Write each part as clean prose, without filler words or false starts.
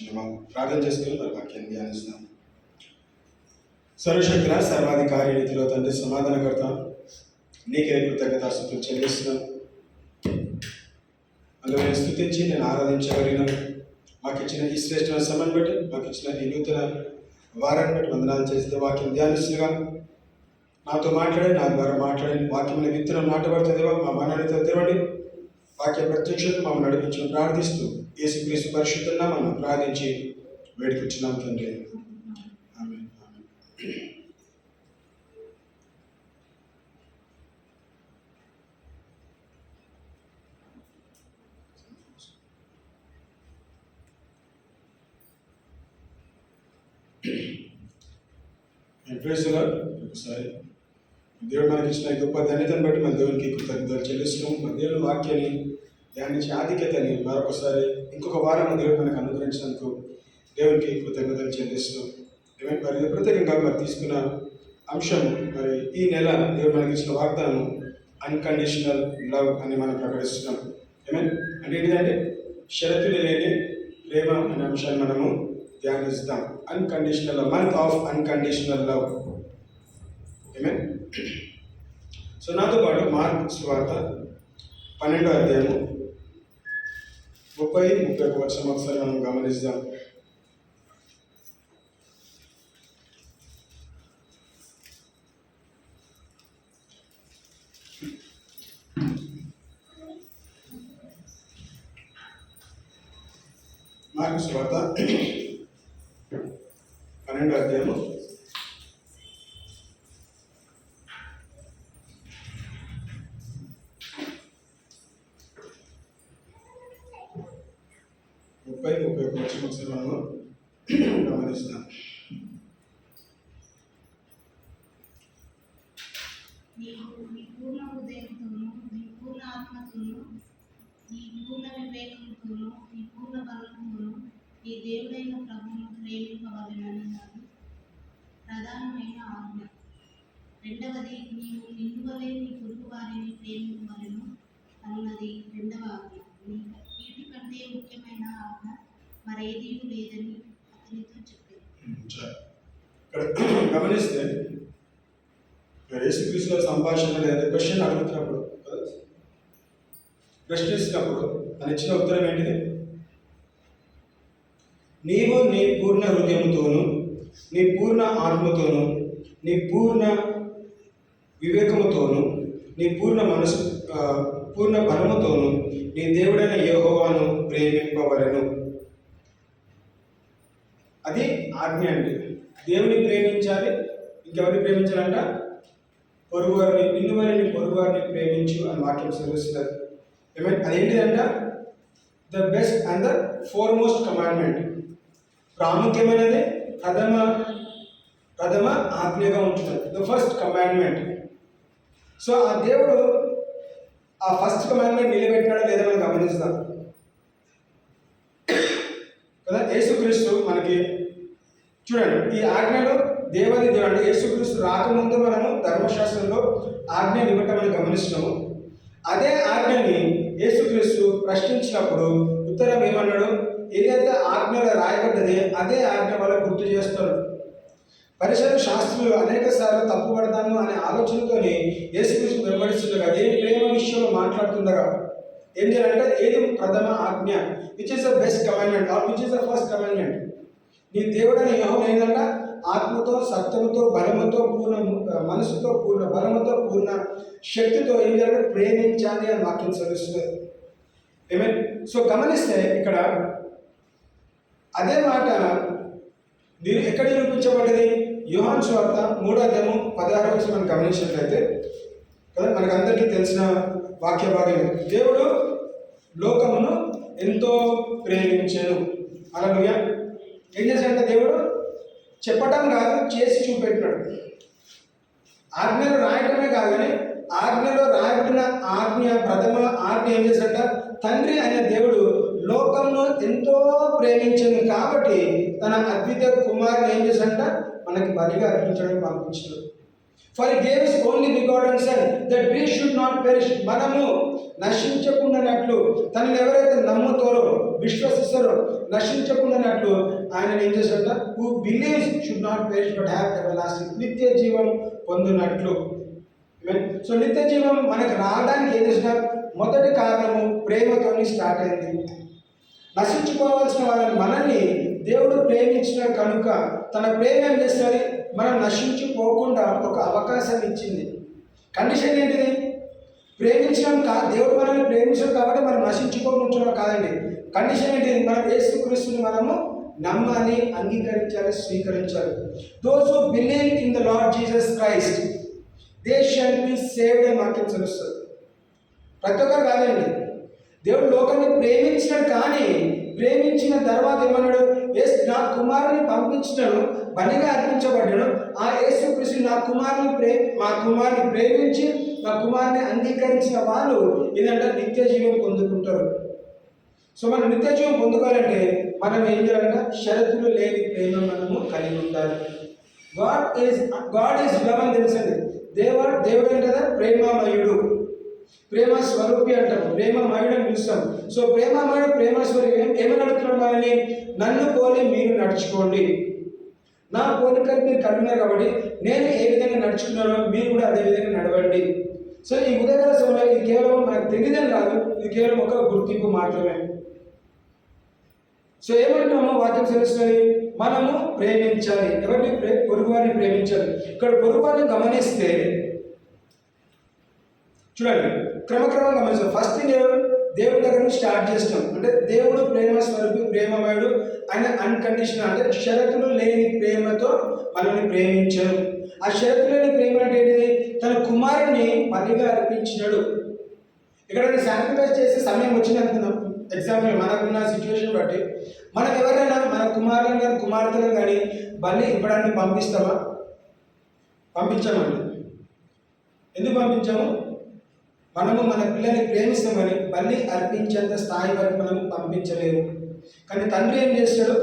చిన్న ప్రార్థన చేసుకుని మరి వాక్యాన్ని ధ్యానిస్తాం. సర్వశక్తుల సర్వాధికారి రీతిలో తండ్రి సమాధానకర్త నీకే కృతజ్ఞతాస్తుతులు చెల్లిస్తున్నాను. అందులో స్తుతించి నేను ఆరాధించగలిగినాను. మాకు ఇచ్చిన ఈ శ్రేష్ఠమైన సమయం బట్టి, మాకు ఇచ్చిన ఈ నూతన వారాన్ని బట్టి వందనాలు చేస్తే వాక్యం ధ్యానిస్తుగా నాతో మాట్లాడి, నా ద్వారా మాట్లాడి వాక్యం విత్తనం నాటబడుతుందేవా మా మనతో తెరవండి. వాక్య ప్రత్యక్షత మమ్మల్ని నడిపించడం ప్రార్థిస్తూ యేసుక్రీస్తు పరిశుద్ధంగా మనం ప్రార్థించి వేడుకొచ్చున్నాం తండ్రి. ఆమేన్. ఒకసారి దేవుడు మనకి ఇచ్చిన గొప్ప ధన్యతను బట్టి మన దేవునికి కృతజ్ఞతలు చెల్లిస్తున్నాం. మన దేవుని వాక్యాన్ని ధ్యానించే ఆధిక్యతని మరొకసారి ఇంకొక వారం దేవుడు మనకు అనుగ్రహించినందుకు దేవునికి కృతజ్ఞతలు చెల్లిస్తున్నాం. మరి ప్రత్యేకంగా మరి తీసుకున్న అంశం, మరి ఈ నెల దేవుడు మనకి ఇచ్చిన వాగ్దానం అన్కండిషనల్ లవ్ అని మనం ప్రకటిస్తున్నాం. అంటే ఏంటంటే షరతులు లేని ప్రేమ అనే అంశాన్ని మనము ధ్యానిస్తాం. Unconditional month of unconditional love. So నాతో పాటు మార్కు సువార్త 12వ అధ్యాయము 30-31 వచనం ఒకసారి మనం గమనిస్తాం. మార్కు సువార్త 12వ అధ్యాయము 30-31 వచనం ఒకసారి మనము గమనిస్తాం. నీ పూర్ణ హృదయంతోనూ, నీ పూర్ణ ఆత్మతోనూ, నీ పూర్ణ వివేకంతోనూ, నీ పూర్ణ బలంతోనూ నీ దేవుడైన ప్రభువును ప్రేమింపవలెనన్నది ప్రధానమైన ఆజ్ఞ. రెండవది, నీవు నిన్ను వలె నీ పొరుగు వారిని ప్రేమింపవలెను అన్నది రెండవ ఆజ్ఞ. వీటి కంటే ముఖ్యమైన ఆజ్ఞ మరేదీ లేదని అతనితో చెప్పారు. గమనిస్తే యేసుక్రీస్తు సంభాషణ లేదా క్వశ్చన్ అడుగుతున్నప్పుడు, ప్రశ్నిస్తున్నప్పుడు తను ఇచ్చిన ఉత్తరం ఏంటిది? నీవు నీ పూర్ణ హృదయంతోనూ, నీ పూర్ణ ఆత్మతోనూ, నీ పూర్ణ వివేకముతోనూ, నీ పూర్ణ మనసు పూర్ణ బలముతోనూ నీ దేవుడైన యెహోవాను ప్రేమింపవలెను. అది ఆజ్ఞ అండి. దేవుని ప్రేమించాలి. ఇంకెవరిని ప్రేమించాలంట? పొరుగువారిని. నిన్ను వలె నీ పొరుగువారిని ప్రేమించు అని వాక్యం సెలవిస్తున్నది. అదేంటిదంట? The best and the foremost commandment. ప్రాముఖ్యమైనది, ప్రథమ ఆజ్ఞగా ఉంటున్నది. The first commandment. సో ఆ దేవుడు ఆ ఫస్ట్ కమాండ్మెంట్ నిలబెట్టినాడో లేదో మనం గమనిస్తాం కదా. యేసుక్రీస్తు మనకి చూడండి, ఈ ఆజ్ఞలు దేవుడు అంటే యేసుక్రీస్తు రాకముందు మనము ధర్మశాస్త్రంలో ఆజ్ఞలు ఇవ్వటమని గమనిస్తున్నాము. అదే ఆజ్ఞని యేసుక్రీస్తు ప్రశ్నించినప్పుడు ఉత్తరం ఏమన్నాడు? ఏదైతే ఆజ్ఞలో రాయబడ్డది అదే ఆజ్ఞ వల్ల గుర్తు చేస్తాడు. పరిసర శాస్త్రులు అనేక సార్లు తప్పుపడతాను అనే ఆలోచనతోని యేసుక్రీస్తు వెంబడిస్తుండగా, ఏ ప్రేమ విషయంలో మాట్లాడుతుండగా ఏం చేయాలంటే, ఏది ప్రథమ ఆజ్ఞ, which is the best commandment or which is the first commandment. నీ దేవుడని యెహోవా ఏంటంటే ఆత్మతో, సత్యముతో, బలముతో, పూర్ణ మనసుతో, పూర్ణ బలముతో, పూర్ణ శక్తితో ఏం చేయాలంటే ప్రేమించాలి అని వాక్యం సెలవిస్తుంది. సో గమనిస్తే ఇక్కడ అదే మాట ఎక్కడ నిరూపించబడ్డది? యోహాను సువార్త 3వ అధ్యాయము 16వ వచనం మనం గమనించినట్లయితే కదా, మనకందరికీ తెలిసిన వాక్య భాగమే. దేవుడు లోకమును ఎంతో ప్రేమించాను. హల్లెలూయా. ఏం చేశాడంటే దేవుడు చెప్పటం కాదు, చేసి చూపెట్టినాడు. ఆజ్ఞలు రాయటమే కాదు, కానీ ఆజ్ఞలో రాయబడిన ఆజ్ఞ, ప్రథమ ఆజ్ఞ ఏం చేశాడంట? తండ్రి అయిన దేవుడు లోకంలో ఎంతో ప్రేమించింది కాబట్టి తన అద్వితీయ కుమారుని ఏం చేశాడంట? మనకి బలిగా అర్పించడానికి పంపించాడు. For He gave His only begotten Son that we should not perish. మనము నశించకుండానట్లు, తనని ఎవరైతే నమ్ముతారో విశ్వసిస్తారో నశించకుండానట్లు ఆయన ఏం చేశారంట, who believes should not perish but have everlasting, నిత్య జీవం పొందినట్లు. సో నిత్య జీవం మనకు రావడానికి ఏం చేసిన మొదటి కారణము ప్రేమతోని స్టార్ట్ అయింది. నశించుకోవాల్సిన వాళ్ళని మనల్ని దేవుడు ప్రేమించిన కనుక తన ప్రేమ ఏం చేస్తుంది, మనం నశించిపోకుండా ఒక అవకాశం ఇచ్చింది. కండిషన్ ఏంటిది? ప్రేమించడం దేవుడు మనల్ని ప్రేమించడం కాబట్టి మనం నశించుకోకుండా కాదండి. కండిషన్ ఏంటిది? మనం యేసుక్రీస్తుని మనము నమ్మాలి, అంగీకరించాలి, స్వీకరించాలి. Those who believe in the lord Jesus Christ they shall be saved అని వాక్యం తెలుస్తుంది. ప్రతి ఒక్కరు కాదండి, దేవుడు లోకాన్ని ప్రేమించినాడు, కానీ ప్రేమించిన తర్వాత ఏమన్నాడు, నా కుమారుని పంపించినాడు, బలిగా అర్పించబడ్డాడు. ఆ యేసుక్రీస్తు మా కుమారుని ప్రేమించి మా కుమారుని అంగీకరించిన వాళ్ళు ఏదంటే నిత్య జీవం పొందుకుంటారు. సో మనం నిత్య జీవం పొందుకోవాలంటే మనం ఏం చేయాలంటే షరతులు లేని ప్రేమ మనము కలిగి ఉండాలి. గాడ్ ఈజ్ లవ్ అని తెలుసండి. దేవుడు అంటే కదా ప్రేమమయుడు, ప్రేమ స్వరూపి అంటాం, ప్రేమమయుడు అని పిలుస్తాం. సో ప్రేమమయుడు, ప్రేమ స్వరూపి ఏమని అడుగుతున్నాడు మనల్ని? నన్ను పోలి మీరు నడుచుకోండి, నా పోలికలు మీరు కట్టున్నారు కాబట్టి నేను ఏ విధంగా నడుచుకున్నానో మీరు కూడా అదే విధంగా నడవండి. సో ఈ ఉదయకాల సమయంలో ఇది కేవలం మనకు తెలియదని కాదు, ఇది కేవలం ఒక గుర్తింపు మాత్రమే. సో ఏమంటున్నామో వాక్యం తెలుస్తుంది, మనము ప్రేమించాలి. ఎవరిని? పొరుగువారిని ప్రేమించాలి. ఇక్కడ పొరుగువారిని గమనిస్తే చూడండి, క్రమక్రమంగా గమనిస్తాం. ఫస్ట్ థింగ్ దేవుడి దగ్గర నుంచి స్టార్ట్ చేస్తాం. అంటే దేవుడు ప్రేమ స్వరూపి, ప్రేమమయుడు, ఆయన అన్కండిషనల్, అంటే షరతులు లేని ప్రేమతో మనల్ని ప్రేమించాడు. ఆ షరతులు లేని ప్రేమ అంటే ఏంటిది? తన కుమారుని బలిగా అర్పించినాడు. ఇక్కడ సాక్రిఫైస్ చేసే సమయం వచ్చిందనుకుందాం. ఎగ్జాంపుల్ మనకున్న సిచ్యువేషన్ బట్టి మనం ఎవరైనా మన కుమారులను కానీ కుమార్తెలను కానీ బలి ఇవ్వడానికి పంపిస్తామా? పంపించామండి. ఎందుకు పంపించాము? మనము మన పిల్లల్ని ప్రేమిస్తామని బలి అర్పించేంత స్థాయి వరకు మనం పంపించలేము. కానీ తండ్రి ఏం చేస్తాడు?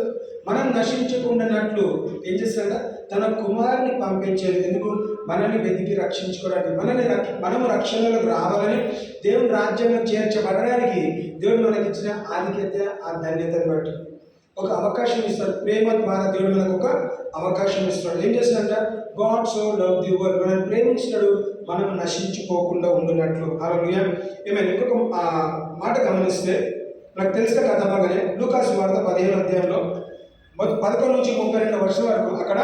మనం నశించకుండానట్లు ఏం చేస్తాడు? తన కుమారుని పంపించేది. ఎందుకు? మనల్ని వెతికి రక్షించుకోవడానికి, మనము రక్షణలోకి రావాలని, దేవుని రాజ్యంలో చేర్చబడడానికి దేవుడు మనకిచ్చిన ఆధిక్యత, ఆ ధన్యతను బట్టి ఒక అవకాశం ఇస్తాడు. ప్రేమ ద్వారా దేవుడు మనకు ఒక అవకాశం ఇస్తాడు. ఏం చేస్తాడంట? God so love the world, మనం ప్రేమించినాడు మనం నశించుకోకుండా ఉండునట్లు. హల్లెలూయా. ఏమైనా ఇంకొక మాట గమనిస్తే నాకు తెలిసిన కథ బాగానే లూకాసు వార్త 15వ అధ్యాయంలో 11 నుంచి 32 వర్షం వరకు అక్కడ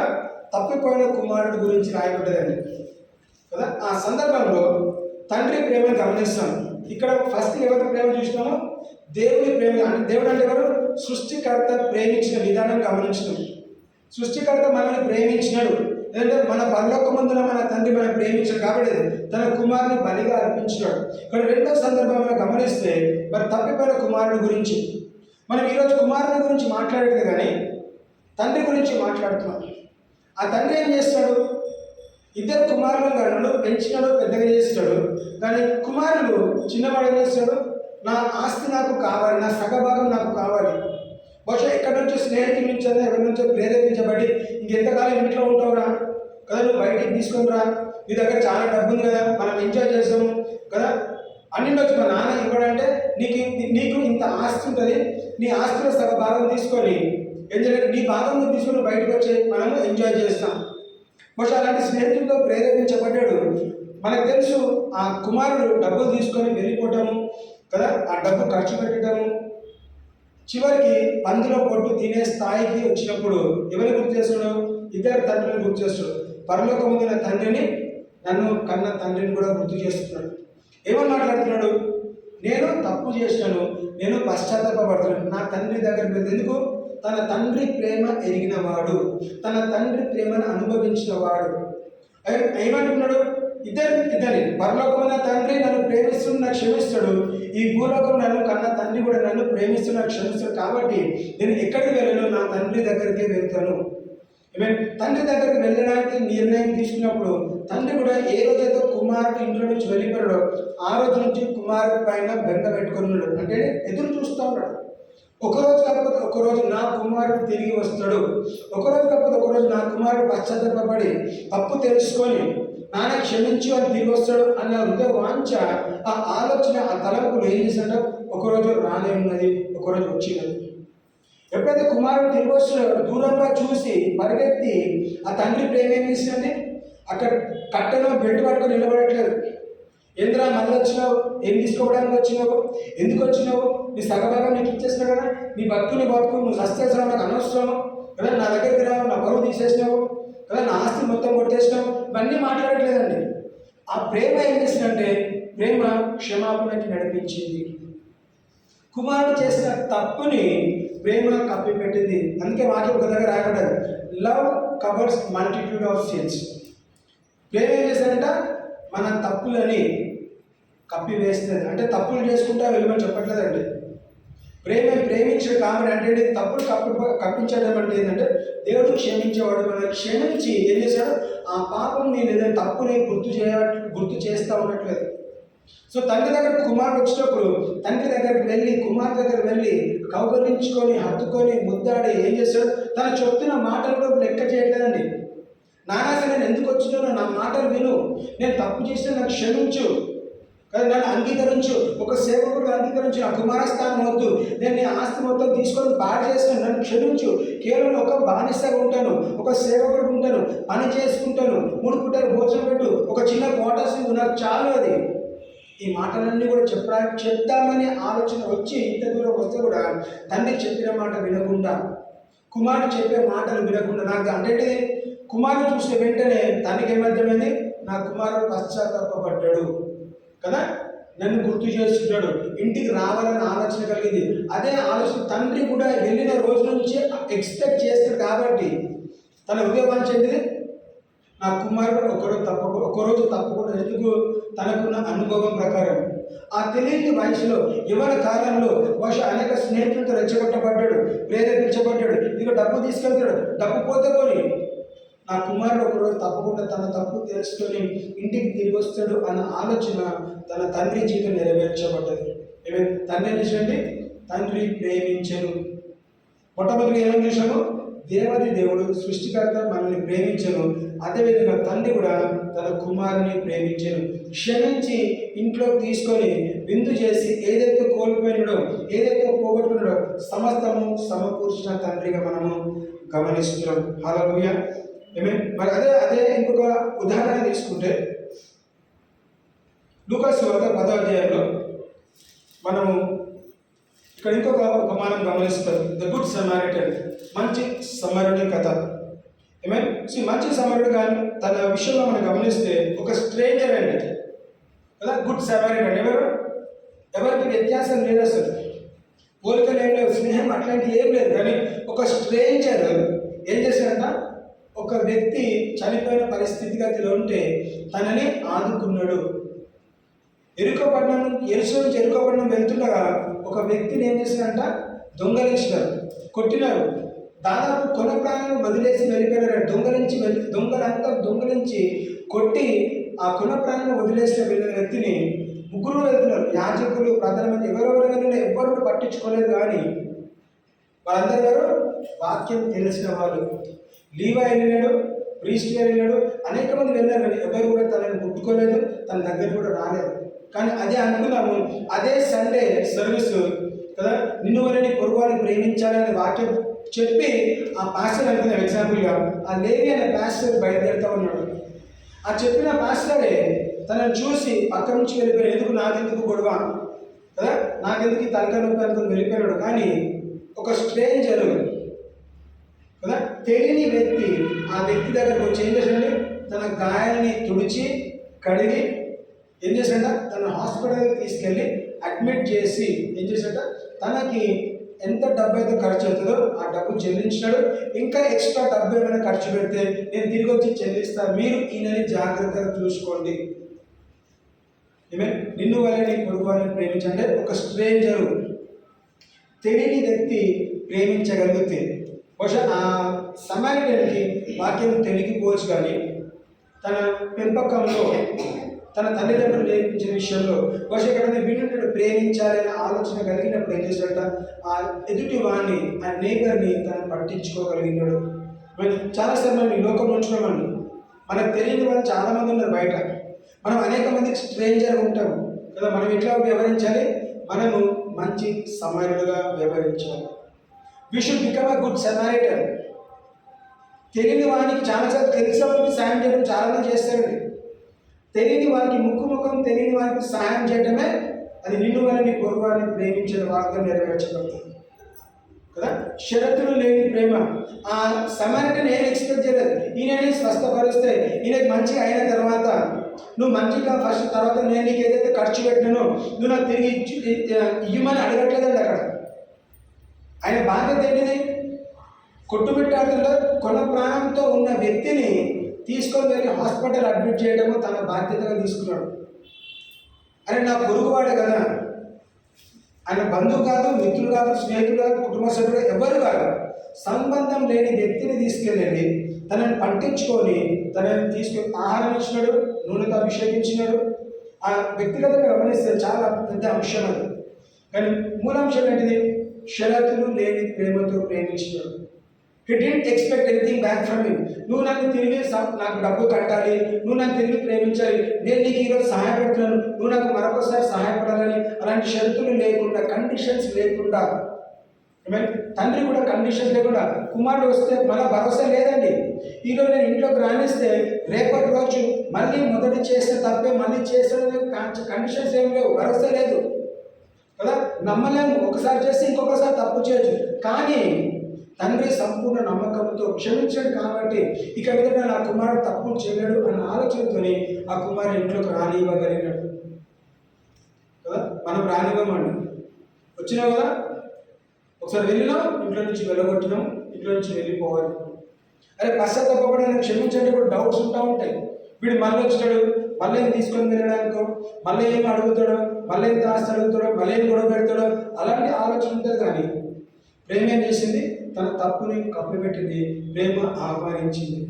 తప్పిపోయిన కుమారుడు గురించి రాయబడ్డదండి కదా. ఆ సందర్భంలో తండ్రి ప్రేమను గమనిస్తాం. ఇక్కడ ఫస్ట్ ఎవరి ప్రేమ చూసినామో దేవుని ప్రేమ. అంటే దేవుడు అంటే ఎవరు? సృష్టికర్త ప్రేమించిన విధానం గమనించినాం. సృష్టికర్త మనల్ని ప్రేమించినాడు. ఎందుకంటే మన పరలోకమందున మన తండ్రి మనం ప్రేమించాడు కాబట్టి తన కుమారుని బలిగా అర్పించినాడు. ఇక్కడ రెండో సందర్భంలో గమనిస్తే మరి తప్పిపోయిన కుమారుడు గురించి మనం ఈరోజు కుమారుని గురించి మాట్లాడేది కానీ తండ్రి గురించి మాట్లాడుతున్నాం. ఆ తండ్రి ఏం చేస్తాడు? ఇద్దరు కుమారులను గనుడు పెంచినాడు, పెద్దగా చేస్తాడు. కానీ కుమారుడు చిన్నవాడు ఏం చేస్తాడు? నా ఆస్తి నాకు కావాలి, నా సగభాగం నాకు కావాలి. బహుశా ఎక్కడి నుంచో స్నేహితుల నుంచి ఎవరి నుంచో ప్రేరేపించబడి ఇంకెంతకాలం ఇంట్లో ఉంటావురా కదా, నువ్వు బయటికి తీసుకొని రా, నీ దగ్గర చాలా డబ్బు ఉంది కదా, మనం ఎంజాయ్ చేస్తాము కదా అన్నిండొచ్చు. మా నాన్న ఇవ్వడంటే నీకు ఇంత ఆస్తి ఉంటుంది, నీ ఆస్తిలో సగ భాగం తీసుకొని ఎందుకంటే నీ భాగం తీసుకొని బయటకు వచ్చి మనము ఎంజాయ్ చేస్తాం. బహుశా అలాంటి స్నేహితులతో ప్రేరేపించబడ్డాడు. మనకు తెలుసు ఆ కుమారుడు డబ్బులు తీసుకొని వెళ్ళిపోవటము కదా, ఆ డబ్బు ఖర్చు పెట్టడము, చివరికి పందులో పొట్టు తినే స్థాయికి వచ్చినప్పుడు ఎవరిని గుర్తు చేస్తాడు? ఇద్దరు తండ్రిని గుర్తు చేస్తాడు. పరలోకముందున తండ్రిని, నన్ను కన్న తండ్రిని కూడా గుర్తు చేస్తున్నాడు. ఏమని మాట్లాడుతున్నాడు? నేను తప్పు చేసినాను, నేను పశ్చాత్తాపడుతున్నాను, నా తండ్రి దగ్గరికి వెళ్తే ఎందుకు? తన తండ్రి ప్రేమ ఎరిగినవాడు, తన తండ్రి ప్రేమను అనుభవించిన వాడు. ఏమంటున్నాడు? ఇద్దరిని పరలోకమైన తండ్రి నన్ను ప్రేమిస్తున్న నాకు క్షమిస్తాడు, ఈ భూలోకం నన్ను కన్న తండ్రి కూడా నన్ను ప్రేమిస్తున్న నాకు క్షమిస్తాడు. కాబట్టి నేను ఎక్కడికి వెళ్ళను? నా తండ్రి దగ్గరికే వెళ్తాను. తండ్రి దగ్గరికి వెళ్ళడానికి నిర్ణయం తీసుకున్నప్పుడు తండ్రి కూడా ఏ రోజైతే కుమారుడు ఇంట్లో నుంచి వెళ్ళిపోయాడో ఆ రోజు నుంచి కుమారుడు పైన బెంగ పెట్టుకుని ఉన్నాడు. అంటే ఎదురు చూస్తూ ఉన్నాడు. ఒకరోజు కాకపోతే ఒకరోజు నా కుమారుడు తిరిగి వస్తాడు, ఒకరోజు కాకపోతే ఒకరోజు నా కుమారుడు పశ్చాత్తాపడి తప్పు తెలుసుకొని నాన్న క్షమించు అని తిరిగి వస్తాడు అన్న హృదయ వాంఛ, ఆ ఆలోచన, ఆ తలంపులు ఏం చేశాడో ఒకరోజు రానే ఉన్నది, ఒకరోజు వచ్చినది. ఎప్పుడైతే కుమారుడు తిరిగి వస్తున్నాడో దూరంగా చూసి పరిగెత్తి ఆ తండ్రి ప్రేమ ఏం చేసిందండి, అక్కడ కట్టెలో బెల్ట్ పట్టుకొని నిలబడట్లేదు. ఏంద్రా మళ్ళీ వచ్చినావు, ఏం తీసుకోవడానికి వచ్చినావు, ఎందుకు వచ్చినావు, నీ సగభాగం నీకు ఇచ్చేసినావు కదా, నీ బతుకు నువ్వు సస్తేసావు, నాకు అనవసరము కదా, నా దగ్గరికి రావు, నా బరువు తీసేసినావు కదా, నా ఆస్తి మొత్తం కొట్టేసినావు, ఇవన్నీ మాట్లాడట్లేదండి. ఆ ప్రేమ ఏం చేసిందంటే ప్రేమ క్షమాపణకి నడిపించింది. కుమారుడు చేసిన తప్పుని ప్రేమ కప్పిపెట్టింది. అందుకే వాక్యం ఒక దగ్గర రాయబడ్డది, love covers multitude of sins. ప్రేమ ఏం చేశారంట, మన తప్పులని కప్పివేస్తుంది. అంటే తప్పులు చేసుకుంటా వెళ్ళమని చెప్పట్లేదండి. ప్రేమించడం కాబట్టి అంటే తప్పులు కప్పించడం అంటే ఏంటంటే దేవుడు క్షమించేవాడు. మనం క్షమించి ఏం చేశాడు, ఆ పాపంని లేదా తప్పుని గుర్తు చేస్తూ ఉండట్లేదు. సో తండ్రి దగ్గర కుమారుడు వచ్చినప్పుడు తండ్రి దగ్గరికి వెళ్ళి, కుమారు దగ్గర వెళ్ళి కౌగలించుకొని, హత్తుకొని, ముద్దాడి ఏం చేస్తాడు, తన చెప్తున్న మాటలు కూడా లెక్క చేయట్లేదండి. నానా సరే నేను ఎందుకు వచ్చినానో నా మాటలు విను, నేను తప్పు చేస్తే నాకు క్షమించు కదా, నన్ను అంగీకరించు, ఒక సేవకుడు అంగీకరించు, నా కుమారస్థానం వద్దు, నేను నీ ఆస్తి మొత్తం తీసుకొని పాడు చేస్తాను, నన్ను క్షమించు, కేవలం ఒక బానిసగా ఉంటాను, ఒక సేవకుడు ఉంటాను, పని చేసుకుంటాను, 3 పూటలు భోజనం పెట్టు, ఒక చిన్న క్వార్టర్స్ నాకు చాలు. అది ఈ మాటలన్నీ కూడా చెప్తామని ఆలోచన వచ్చి ఇంత దూరం వస్తే కూడా తండ్రి చెప్పిన మాట వినకుండా, కుమారుడు చెప్పే మాటలు వినకుండా, నాకు అంటే కుమారుడు చూసిన వెంటనే తనకి ఏమర్థమైంది, నా కుమారుడు పశ్చాత్తాపడ్డాడు కదా, నన్ను గుర్తు చేస్తున్నాడు, ఇంటికి రావాలని ఆలోచన కలిగింది. అదే ఆలోచన తండ్రి కూడా వెళ్ళిన రోజు నుంచి ఎక్స్పెక్ట్ చేస్తాడు. కాబట్టి తన హృదయవాంఛ ఏంటిది, నా కుమారుడు ఒకరోజు తప్పకుండా, ఎందుకు తనకున్న అనుభవం ప్రకారం ఆ తెలియని వయసులో యువన కాలంలో బహుశా అనేక స్నేహితులతో రెచ్చగొట్టబడ్డాడు, ప్రేరేపించబడ్డాడు, ఇక డబ్బు తీసుకెళ్తాడు, డబ్బు పోతే కొని నా కుమారుడు ఒకరోజు తప్పకుండా తన తప్పు తెలుసుకొని ఇంటికి తిరిగి వస్తాడు అన్న ఆలోచన తన తండ్రి జీవితం నెరవేర్చబడ్డది. తండ్రి ఏం చేశాడండి, తండ్రి ప్రేమించను. మొట్టమొదటి ఏమని చూశాను, దేవాది దేవుడు సృష్టికర్త మనల్ని ప్రేమించను, అదేవిధంగా తండ్రి కూడా తన కుమారుని ప్రేమించను. క్షమించి ఇంట్లో తీసుకొని విందు చేసి ఏదైతే కోల్పోయినాడో, ఏదైతే పోగొట్టుకున్నాడో సమస్తము సమకూర్చిన తండ్రిగా మనము గమనిస్తున్నాం. హల్లెలూయా. మరి అదే ఇంకొక ఉదాహరణ తీసుకుంటే లూకాసు సువార్త 10వ అధ్యాయంలో మనము ఇక్కడ ఇంకొక ఉపమానం గమనిస్తాం, ద గుడ్ సమారిటన్, మంచి సమరుని కథ. మంచి సమరుడు కానీ తన విషయంలో మనం గమనిస్తే ఒక స్ట్రేంజర్ అండి కదా, గుడ్ సమారిటన్. ఎవరికి వ్యత్యాసం లేదు, అసలు పోలికలు ఏం లేవు, స్నేహం అట్లాంటివి ఏం లేదు. కానీ ఒక స్ట్రేంజర్ ఏం చేశాడంట, ఒక వ్యక్తి చనిపోయిన పరిస్థితిగతిలో ఉంటే తనని ఆదుకున్నాడు. ఎరుసలేము నుంచి ఎరుకోపట్నం వెళ్తుండగా ఒక వ్యక్తిని ఏం చేశారంట, దొంగలించినారు, కొట్టినారు, దాదాపు కొన ప్రాణాలను వదిలేసి వెళ్ళిపోయినారు. దొంగలించి కొట్టి ఆ కొన ప్రాణాలను వదిలేసి వెళ్ళిన వ్యక్తిని 3 వెళ్తున్నారు. యాజకులు, ప్రధానమంత్రి, ఎవరెవరు వెళ్ళినా ఎవ్వరు పట్టించుకోలేదు. కానీ వాళ్ళందరూ వాక్యం తెలిసిన వాళ్ళు. లీవా వెళ్ళినాడు, ప్రీస్ట్ వెళ్ళినాడు, అనేక మంది వెళ్ళారు. కానీ ఎవరు కూడా తనని ముట్టుకోలేదు, తన దగ్గర కూడా రాలేదు. కానీ అదే అనుకున్నాము, అదే సండే సర్వీస్ కదా, నిన్ను వలని పొరుగువారిని ప్రేమించాలని వాక్యం చెప్పి ఆ పాస్టర్ అనుకున్నాం. ఎగ్జాంపుల్గా ఆ లేవి అనే పాస్టర్ బయలుదేరుతూ ఉన్నాడు. ఆ చెప్పిన పాస్టరే తనను చూసి పక్క నుంచి వెళ్ళిపోయాడు. ఎందుకు నాకెందుకు గొడవ కదా, నాకెందుకు తలకాయ నొప్పి అనుకుని వెళ్ళిపోయాడు. కానీ ఒక స్ట్రేంజరు కదా, తెలియని వ్యక్తి ఆ వ్యక్తి దగ్గరకు వచ్చి ఏం చేశాడు, తన గాయాన్ని తుడిచి కడిగి ఏం చేశాడ, తన హాస్పిటల్కి తీసుకెళ్ళి అడ్మిట్ చేసి ఏం చేశాడ, తనకి ఎంత డబ్బు అయితే ఖర్చు అవుతుందో ఆ డబ్బు చెల్లించినాడు. ఇంకా ఎక్స్ట్రా డబ్బు ఏమైనా ఖర్చు పెడితే నేను తిరిగి వచ్చి చెల్లిస్తాను, మీరు ఈయనని జాగ్రత్తగా చూసుకోండి. నిన్ను వాళ్ళని పొరుగు వాళ్ళని ప్రేమించండి. ఒక స్ట్రేంజరు, తెలియని వ్యక్తి ప్రేమించగలిగితే బహుశా ఆ సమారిటన్కి వాక్యం తెలియకపోవచ్చు. కానీ తన పెంపకంలో తన తల్లిదండ్రులు నేర్పించిన విషయంలో బహుశా ఎక్కడైనా వినుంటాడు, ప్రేమించాలనే ఆలోచన కలిగినప్పుడు ఏం చేశాడట, ఆ ఎదుటి వాడిని, ఆ నేబర్ని తను పట్టించుకోగలిగినాడు. చాలాసార్లు మనం ఈ లోకంలో ఉంటున్నామండి, మనకు తెలియని వాళ్ళు చాలామంది ఉన్నారు బయట. మనం అనేక మందికి స్ట్రేంజర్ ఉంటాం కదా. మనం ఎట్లా వ్యవహరించాలి? మనము మంచి సమరులుగా వ్యవహరించాలి. We should become a good Samaritan. తెలియని వానికి చాలాసార్లు తెలిసిన వారికి సాయం చేయడం చాలామంది చేస్తారండి. తెలియని వారికి ముఖం తెలియని వారికి సహాయం చేయడమే అది నిన్ను వల్ల నీ పొరుగు వారిని ప్రేమించిన వాగ్దానం నెరవేర్చబడుతుంది కదా. షరతులు లేని ప్రేమ. ఆ సమారిటన్ ఏం ఎక్స్పెక్ట్ చేయలేదు. ఈయనని స్వస్థపరిస్తే ఈయనకి మంచిగా అయిన తర్వాత నువ్వు మంచిగా ఫస్ట్ తర్వాత నేను నీకు ఏదైతే ఖర్చు పెట్టినానో నువ్వు నాకు తిరిగి ఇవ్వమని అడగట్లేదండి అక్కడ. ఆయన బాధ్యత ఏంటిది? కొట్టుమిట్టాడుతుందో కొన ప్రాణంతో ఉన్న వ్యక్తిని తీసుకొని వెళ్ళి హాస్పిటల్ అడ్మిట్ చేయడము తన బాధ్యతగా తీసుకున్నాడు. అరే నా పొరుగువాడే కదా, ఆయన బంధువు కాదు, మిత్రులు కాదు, స్నేహితులు కాదు, కుటుంబ సభ్యులు ఎవరు కాదు, సంబంధం లేని వ్యక్తిని తీసుకెళ్ళండి తనని పట్టించుకొని తనని తీసుకొని ఆహారం ఇచ్చినాడు, నూనెతో అభిషేకించినాడు. ఆ వ్యక్తిగతంగా గమనిస్తే చాలా పెద్ద అంశం అది. కానీ మూలాంశం ఏంటిది? షరతులు లేని ప్రేమతో ప్రేమించినాడు. He didn't expect anything back from him. నువ్వు నన్ను తిరిగి నాకు డబ్బు కట్టాలి, నువ్వు నన్ను తిరిగి ప్రేమించాలి, నేను నీకు ఈరోజు సహాయపడుతున్నాను, నువ్వు నాకు మరొకసారి సహాయపడాలని అలాంటి షరతులు లేకుండా, కండిషన్స్ లేకుండా. తండ్రి కూడా కండిషన్స్ లేకుండా కుమారుడు వస్తే మన భరోసా లేదండి. ఈరోజు నేను ఇంట్లోకి రాణిస్తే రేపటి రోజు మళ్ళీ మొదటి చేసిన తప్పే మళ్ళీ చేసిన కండిషన్స్ ఏం లేవు, భరోసా లేదు కదా. నమ్మలేము, ఒకసారి చేసి ఇంకొకసారి తప్పు చేయొచ్చు. కానీ తండ్రి సంపూర్ణ నమ్మకంతో క్షమించాడు కాబట్టి ఇక మీద నా కుమారుడు తప్పు చేయలేడు అన్న ఆలోచనతోని ఆ కుమారుడు ఇంట్లోకి రానివ్వగలిగినాడు కదా. మనం రానివ్వమండి. వచ్చినావు కదా, ఒకసారి వెళ్ళినాం, ఇంట్లో నుంచి వెళ్ళగొట్టినాం, ఇంట్లో నుంచి వెళ్ళిపోవాలి. అరే పశ్చాత్తాపడడానికి క్షమించండి కూడా డౌట్స్ ఉంటాయి. వీడు మళ్ళీ వచ్చాడు, మళ్ళీ ఏం తీసుకొని వెళ్ళడానికో, మళ్ళీ ఏం అడుగుతాడో, మళ్ళీ ఏం ఆస్తి అడుగుతాడో, మళ్ళీ ఏం గొడవ పెడతాడో అలాంటి ఆలోచన ఉంటుంది. కానీ ప్రేమ ఏం చేసింది? తన తప్పుని కప్పిపెట్టింది, ప్రేమ ఆహ్వానించింది.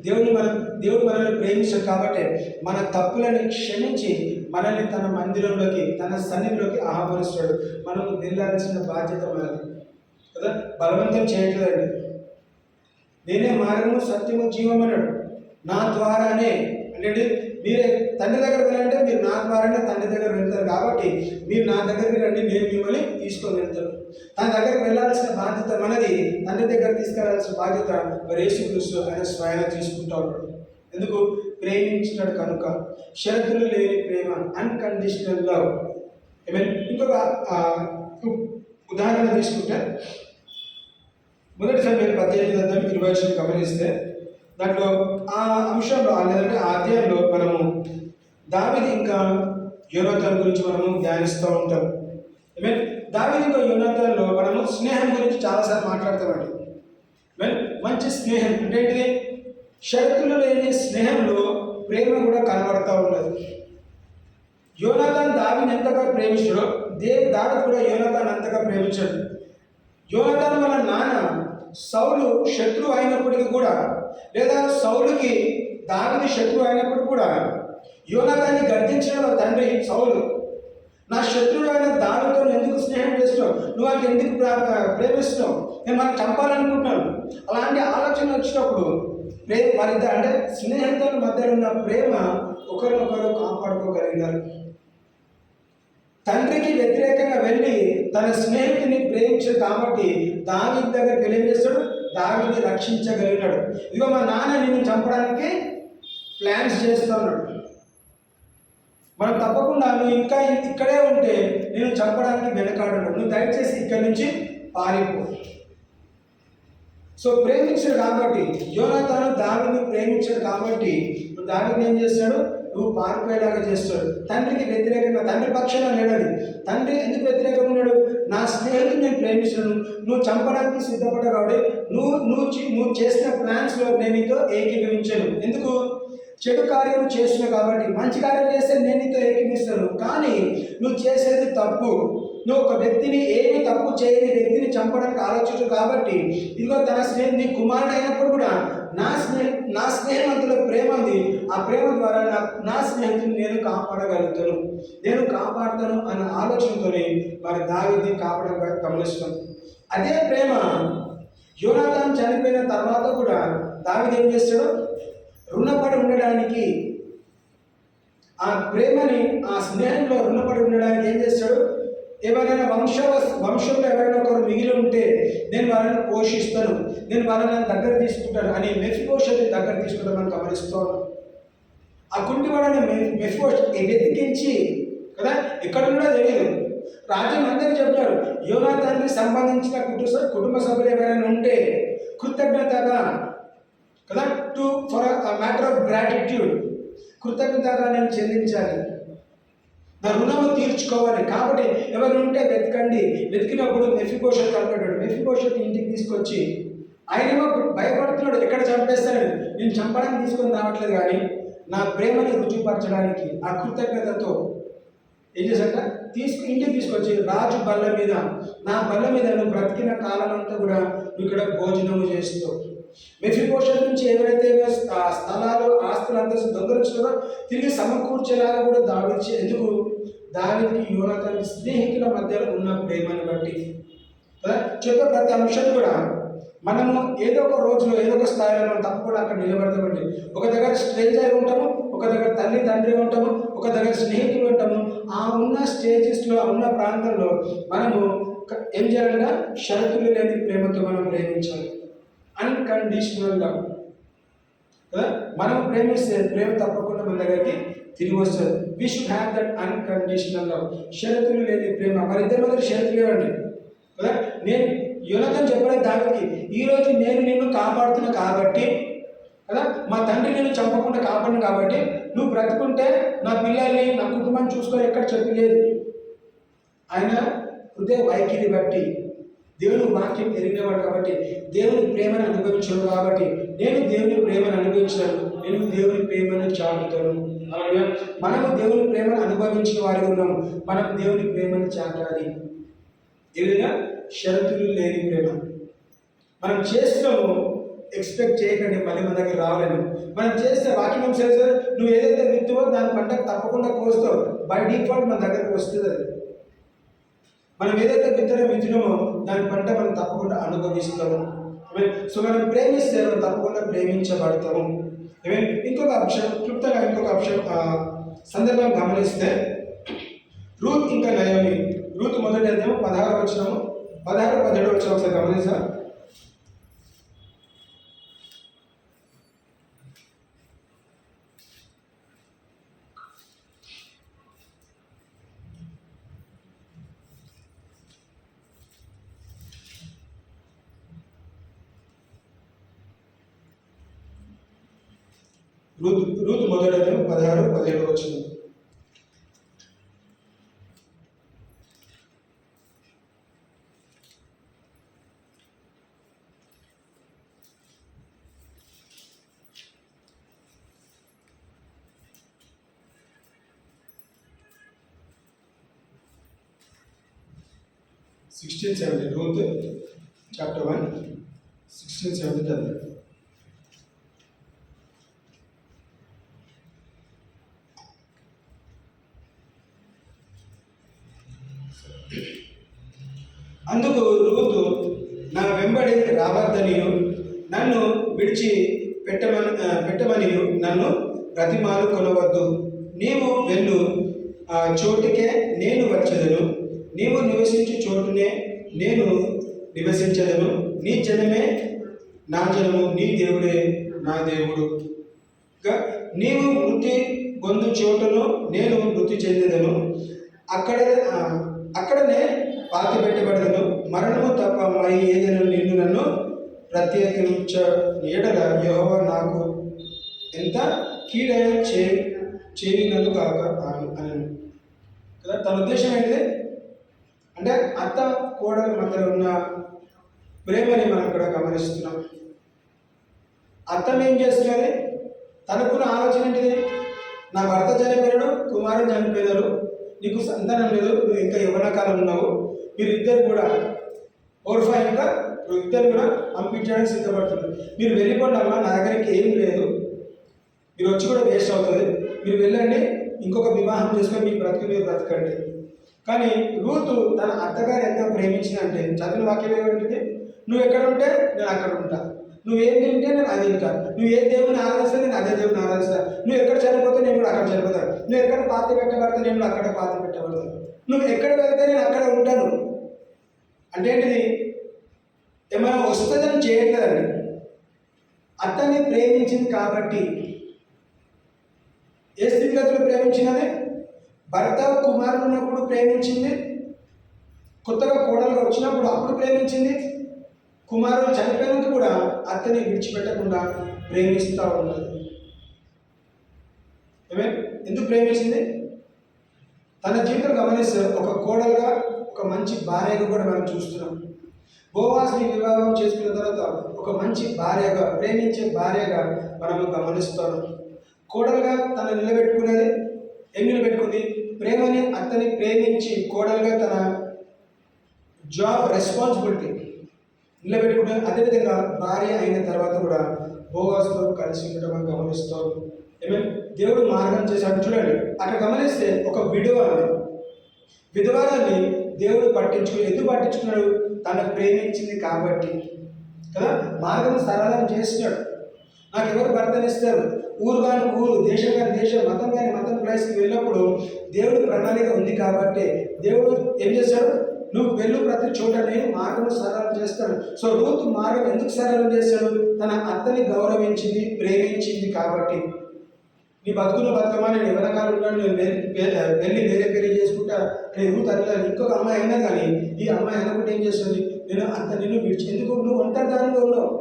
దేవుడు మనల్ని ప్రేమించాడు కాబట్టి మన తప్పులని క్షమించి మనల్ని తన మందిరంలోకి, తన సన్నిధిలోకి ఆహ్వానిస్తాడు. మనం వెళ్ళాల్సిన బాధ్యత మనది కదా. బలవంతం చేయట్లేదండి. నేనే మార్గము సత్యము జీవం అన్నాడు. నా ద్వారానే అంటే మీరే తండ్రి దగ్గర వెళ్ళాలంటే మీరు నా ద్వారానే తండ్రి దగ్గర వెళ్తారు కాబట్టి మీరు నా దగ్గరికి రండి, నేను మిమ్మల్ని తీసుకొని వెళ్తాను. తన దగ్గరికి వెళ్ళాల్సిన బాధ్యత మనది, తండ్రి దగ్గర తీసుకెళ్లాల్సిన బాధ్యత మరి యేసుక్రీస్తు ఆయన స్వయంగా తీసుకుంటా ఉన్నాడు. ఎందుకు? ప్రేమించినాడు కనుక. షరతులు లేని ప్రేమ, అన్కండిషనల్ లవ్. ఇంకొక ఉదాహరణ తీసుకుంటే మొదటి సమయం 18 గమనిస్తే దాంట్లో ఆ అంశంలో లేదంటే ఆ అధ్యాయంలో మనము దావీదు ఇంకా యోనాతాను గురించి మనము ధ్యానిస్తూ ఉంటాం. దావీదు ఇంకా యోనాతానులో మనము స్నేహం గురించి చాలాసార్లు మాట్లాడతామండి. మంచి స్నేహం అంటే ఏంటిది? షరతులు లేని స్నేహంలో ప్రేమ కూడా కనబడతా ఉన్నది. యోనాతాను దావీదుని ఎంతగా ప్రేమించాడో దావీదు కూడా యోనాతాను అంతగా ప్రేమించాడు. యోనాతాను వల్ల నాన్న సౌలు శత్రువు అయినప్పటికీ కూడా, లేదా సౌలుకి దావీదు శత్రువు అయినప్పుడు కూడా యోనాతాన్ని గర్దించిన తండ్రి సౌలు, నా శత్రువు అయిన దావీదుతో ఎందుకు స్నేహం చేస్తున్నావు, నువ్వు అంటే ఎందుకు ప్రేమిస్తున్నావు, నేను మనకు చంపాలనుకుంటున్నాను. అలాంటి ఆలోచన వచ్చినప్పుడు వారిద్దరు అంటే స్నేహితుల మధ్యలో ఉన్న ప్రేమ ఒకరినొకరు కాపాడుకోగలిగినారు. తండ్రికి వ్యతిరేకంగా వెళ్ళి తన స్నేహితుని ప్రేమించాడు కాబట్టి దావీదు దగ్గరికి వెళ్ళి ఏం చేస్తాడు? దావీదుని రక్షించగలిగినాడు. ఇదిగో మా నాన్న నిన్ను చంపడానికి ప్లాన్స్ చేస్తూ ఉన్నాడు, మనం తప్పకుండా నువ్వు ఇంకా ఇక్కడే ఉంటే నేను చంపడానికి వెనకాడడు, నువ్వు దయచేసి ఇక్కడి నుంచి పారిపో. సో ప్రేమించాడు కాబట్టి యోనాతాను దావీదుని ప్రేమించాడు కాబట్టి దావీదుని ఏం చేస్తాడు? నువ్వు పారిపోయేలాగా చేస్తాడు. తండ్రికి వ్యతిరేకంగా, తండ్రి పక్షాన లేడని. తండ్రి ఎందుకు వ్యతిరేకంగా ఉన్నాడు? నా స్నేహితుడు నేను ప్రేమించాను, నువ్వు చంపడానికి సిద్ధపడ్డా కాబట్టి నువ్వు చేసిన ప్లాన్స్లో నేను నీతో ఏకీభవించాను. ఎందుకు? చెడు కార్యం చేసిన కాబట్టి. మంచి కార్యం చేస్తే నేను నీతో ఏకీభిస్తాను, కానీ నువ్వు చేసేది తప్పు. నువ్వు ఒక వ్యక్తిని, ఏమి తప్పు చేయని వ్యక్తిని చంపడానికి ఆలోచించు కాబట్టి ఇదిగో తన నీ కుమారుడు అయినప్పుడు కూడా నా స్నేహితుల ప్రేమ ఉంది. ఆ ప్రేమ ద్వారా నా స్నేహితుని నేను కాపాడగలుగుతాను, నేను కాపాడుతాను అన్న ఆలోచనతోనే మరి దావీదుని కాపాడడం గమనిస్తాం. అదే ప్రేమ యోనాతాను చనిపోయిన తర్వాత కూడా దావీదు ఏం చేస్తాడు, రుణపడి ఉండడానికి, ఆ ప్రేమని, ఆ స్నేహంలో రుణపడి ఉండడానికి ఏం చేస్తాడు, ఎవరైనా వంశంలో ఎవరైనా ఒకరు మిగిలి ఉంటే నేను వాళ్ళని పోషిస్తాను, నేను వాళ్ళని దగ్గర తీసుకుంటాను అని మెఫీబోషెత్ దగ్గర తీసుకుంటాను మనం గమనిస్తాను. ఆ కుంటివాడని మెఫీబోషెత్ వెతికించి కదా, ఎక్కడ కూడా తెలియదు, రాజు అందరికీ చెప్తాడు, యోనాతానికి సంబంధించిన కుటుంబ సభ్యులు ఎవరైనా ఉంటే కృతజ్ఞతగా కదా, ఫర్ మ్యాటర్ ఆఫ్ గ్రాటిట్యూడ్, కృతజ్ఞతగా నేను చెల్లించాలి, నా రుణము తీర్చుకోవాలి. కాబట్టి ఎవరు ఉంటే వెతకండి. వెతికినప్పుడు మెఫీబోషెత్ కనపడ్డాడు. మెఫీబోషెత్ ఇంటికి తీసుకొచ్చి, ఆయనేమో భయపడుతున్నాడు, ఎక్కడ చంపేస్తానని. నేను చంపడానికి తీసుకొని రావట్లేదు, కానీ నా ప్రేమని రుజువుపరచడానికి ఆ కృతజ్ఞతతో ఏం చేశాక ఇంటికి తీసుకొచ్చి, రాజు బల్ల మీద, నా బల్ల మీద నువ్వు బ్రతికిన కాలం అంతా కూడా నువ్వు ఇక్కడ భోజనము చేస్తావు. మెఫీబోషెత్ నుంచి ఎవరైతే స్థలాలు ఆస్తులు అంతస్తు దొంగలించారో తిరిగి సమకూర్చేలాగా కూడా దావీదు. ఎందుకు? దావీదుకి యోనాతాను స్నేహితుల మధ్యలో ఉన్న ప్రేమను బట్టి కదా. చెప్పే ప్రతి అంశం కూడా మనము ఏదో ఒక రోజులో ఏదో ఒక స్థాయిలో మనం తప్పకుండా అక్కడ నిలబడతామండి. ఒక దగ్గర స్ట్రేంజర్ ఉంటాము, ఒక దగ్గర తల్లి తండ్రి ఉంటాము, ఒక దగ్గర స్నేహితులు ఉంటాము. ఆ ఉన్న స్టేజెస్లో, ఆ ఉన్న ప్రాంతంలో మనము ఏం చేయాలంటే షరతులు లేని ప్రేమతో మనం ప్రేమించాలి. అన్కండిషనల్ లవ్ కదా. మనం ప్రేమిస్తే ప్రేమ తప్పకుండా మన దగ్గరికి తిరిగి వస్తుంది. We should have that unconditional love. షరతులు లేని ప్రేమ. మరి ఇద్దరి మధ్య షరతులు లేవండి కదా. నేను యోనాతాను చెప్పలేదు దావీదుకి, ఈరోజు నేను నిన్ను కాపాడుతున్నా కాబట్టి కదా, మా తండ్రి నేను చంపకుండా కాపాడును కాబట్టి నువ్వు బ్రతుకుంటే నా పిల్లల్ని, నా కుటుంబాన్ని చూసుకొని ఎక్కడ చెప్పలేదు. ఆయన హృదయ వైఖరిని బట్టి, దేవుని వాక్యం ఎరిగినవాడు కాబట్టి, దేవుని ప్రేమను అనుభవించాడు కాబట్టి, నేను దేవుని ప్రేమను అనుభవించాను, నేను దేవుని ప్రేమను చాటుతాను. అలాగే మనము దేవుని ప్రేమను అనుభవించిన వారికి ఉన్నాము, మనం దేవుని ప్రేమను చాటాలి. ఈ విధంగా షరతులు లేని ప్రేమ. మనం చేస్తున్నాము, ఎక్స్పెక్ట్ చేయకండి మళ్ళీ మన దగ్గర రావాలని. మనం చేస్తే వాక్యం చేస్తారు, నువ్వు ఏదైతే విత్తువో దాని పంట తప్పకుండా కోస్తావు. బై డిఫాల్ట్ మన దగ్గరకు వస్తుంది అది. మనం ఏదైతే విత్తనమో దాని పంట మనం తప్పకుండా అనుభవిస్తాము. సో మనం ప్రేమిస్తే మనం తప్పకుండా ప్రేమించబడతాము. ఇంకొక అంశం, క్లుప్తంగా ఇంకొక అంశం సందర్భం గమనిస్తే, రూత్ ఇంకా నయోమి. రూత్ మొదటి అధ్యాయం 16 వచనము, 16-17 వచనం ఒకసారి గమనించా. రూతు మొదటి అధ్యాయం 16-17 వచనం. Ruth chapter 1 16-17. అందుకు రూతు, నా వెంబడి రావద్దనియు నన్ను విడిచి పెట్టమనియు నన్ను బ్రతిమాలు కొనవద్దు. నీవు వెళ్ళు చోటుకే నేను వచ్చేదను, నీవు నివసించు చోటునే నేను నివసించదను. నీ జనమే నా జనము, నీ దేవుడే నా దేవుడు. నీవు మృతి పొందు చోటును నేను మృతి చెందేదను, అక్కడనే పాతి పెట్టబడదను. మరణము తప్ప మరి ఏదైనా నిన్ను నన్ను ప్రత్యేకించ ఎడల యెహోవా నాకు ఎంత కీడైన చేయనను కాక అని కదా. తన ఉద్దేశం ఏంటిది అంటే, అత్త కోడల మధ్యలో ఉన్న ప్రేమని మనం ఇక్కడ గమనిస్తున్నాం. అత్తను ఏం చేస్తున్నది, తనకున్న ఆలోచన ఏంటిది, నా భర్త చనిపోయాడు, కుమారుడు చనిపోయినారు, నీకు సంతానం లేదు, నువ్వు ఇంకా యవ్వన కాలం ఉన్నావు, మీరిద్దరు కూడా ఇంకా ఇద్దరు కూడా పంపించడానికి సిద్ధపడుతున్నారు. మీరు వెళ్ళిపోండి అమ్మా, నా దగ్గరికి ఏం లేదు, మీరు వచ్చి కూడా వేస్ట్ అవుతుంది, మీరు వెళ్ళండి, ఇంకొక వివాహం చేసుకొని మీ మీరు బ్రతకండి. కానీ రూతు తన అత్తగారు ఎంత ప్రేమించిందంటే, చదివిన వాక్యం ఏమిటిది, నువ్వు ఎక్కడ ఉంటే నేను అక్కడ ఉంటా, నువ్వేం తింటే నేను అది తింటా, నువ్వు ఏ దేవుని ఆరాధిస్తే నేను అదే దేవుని ఆరాధిస్తా, నువ్వు ఎక్కడ చనిపోతే నేను కూడా అక్కడ చనిపోతాను, నువ్వు ఎక్కడ పాతి పెట్టబడితే నేను కూడా అక్కడ పాతి పెట్టబడతాను, నువ్వు ఎక్కడ వెళ్తే నేను అక్కడ ఉంటాను. అంటే ఏంటిది? ఏమైనా వస్తుందని చేయట్లేదండి. అతన్ని ప్రేమించింది కాబట్టి. ఏ స్థితిగతులు ప్రేమించినది? భర్త కుమారుడు ఉన్నప్పుడు ప్రేమించింది, కొత్తగా కోడలుగా వచ్చినప్పుడు అప్పుడు ప్రేమించింది, కుమారుడు చనిపోయినందుకు కూడా అతన్ని విడిచిపెట్టకుండా ప్రేమిస్తూ ఉన్నది. ఎందుకు ప్రేమించింది? తన జీవితం గమనిస్తే ఒక కోడలుగా, ఒక మంచి భార్యగా కూడా మనం చూస్తున్నాం. బోవాస్ని వివాహం చేసుకున్న తర్వాత ఒక మంచి భార్యగా, ప్రేమించే భార్యగా మనము గమనిస్తాం. కోడలుగా తను నిలబెట్టుకునేది, ఏం నిలబెట్టుకుంది? ప్రేమని, అతన్ని ప్రేమించి కోడలుగా తన జాబ్ రెస్పాన్సిబిలిటీ నిలబెట్టుకునే. అదేవిధంగా భార్య అయిన తర్వాత కూడా బోవాస్తో కలిసి ఉండడం మనం గమనిస్తాం. దేవుడు మార్గం చేశాడు. చూడండి, అక్కడ గమనిస్తే ఒక విధవరాన్ని దేవుడు ఎందుకు పట్టించుకున్నాడు? తను ప్రేమించింది కాబట్టి కదా. మార్గం సరళం చేసినాడు. నాకు ఎవరు భర్తనిస్తారు? ఊరు కానీ ఊరు, దేశం కానీ దేశం, మతం కానీ మతం ప్లేస్కి వెళ్ళినప్పుడు దేవుడు ప్రణాళిక ఉంది కాబట్టి దేవుడు ఏం చేశాడు? నువ్వు వెళ్ళు ప్రతి చోటనే మార్గం సరళం చేస్తాడు. సో రూతు మార్గం ఎందుకు సరళం చేశాడు? తన అత్తని గౌరవించింది, ప్రేమించింది కాబట్టి. నీ బతుకమా, నేను ఎవరకాలు ఉన్నాను, నేను వెళ్ళి వేరే పెళ్లి చేసుకుంటా, నేను రూత్ అలా ఇంకొక అమ్మాయి అయినా కానీ ఈ అమ్మాయి అనుకుంటే ఏం చేస్తుంది? నిన్ను విడిచి ఎందుకు? నువ్వు ఒంటరిదానిలో ఉన్నావు,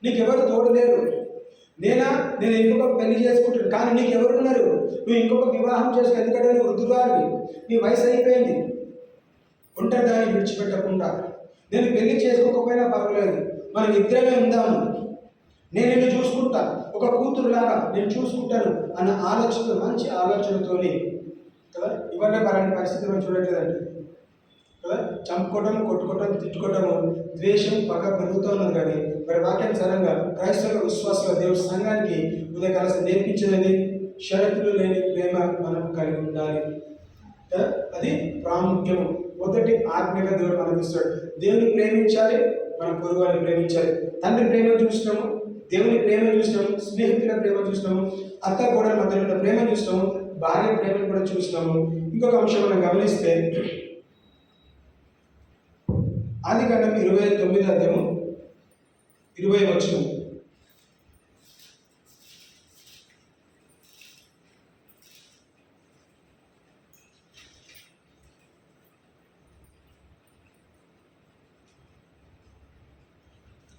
నీకెవరు తోడు లేరు. నేను ఇంకొక పెళ్లి చేసుకుంటాను, కానీ నీకు ఎవరు ఉన్నారు? నువ్వు ఇంకొక వివాహం చేసుకో, ఎందుకంటే నువ్వు వృద్ధురాలివి, నీ వయసు అయిపోయింది. ఒంటరిదాన్ని విడిచిపెట్టకుండా నేను పెళ్లి చేసుకోకపోయినా పర్వాలేదు, మనం ఇద్దరమే ఉందాము, నేను నిన్ను చూసుకుంటా, ఒక కూతురులాగా నేను చూసుకుంటాను అన్న ఆలోచనతో, మంచి ఆలోచనతోని కదా. ఇవాళ అలాంటి పరిస్థితి మనం చూడట్లేదండి కదా. చంపుకోవటం, కొట్టుకోవటం, తిట్టుకోవటము, ద్వేషం, పగ పెరుగుతూ ఉన్నది. కానీ మరి వాక్యానుసారంగా క్రైస్తవ విశ్వాస దేవుడి సంఘానికి ఉదయకాల నేర్పించేది షరతులు లేని ప్రేమ మనం కలిగి ఉండాలి. అది ప్రాముఖ్యము. మొదటి ఆత్మీయ దేవుడు మనకి ఇస్తాడు. దేవుని ప్రేమించాలి, మన పొరుగువారిని ప్రేమించాలి. తండ్రి ప్రేమ చూసినాము, దేవుని ప్రేమ చూసినాము, స్నేహితుల ప్రేమ చూసినాము, అత్త కోడల మధ్యలో ఉన్న ప్రేమ చూసినాము, భార్య ప్రేమను కూడా చూసినాము. ఇంకొక అంశం మనం గమనిస్తే ఆదికాండం 29వ అధ్యాయం 20వ వచనం.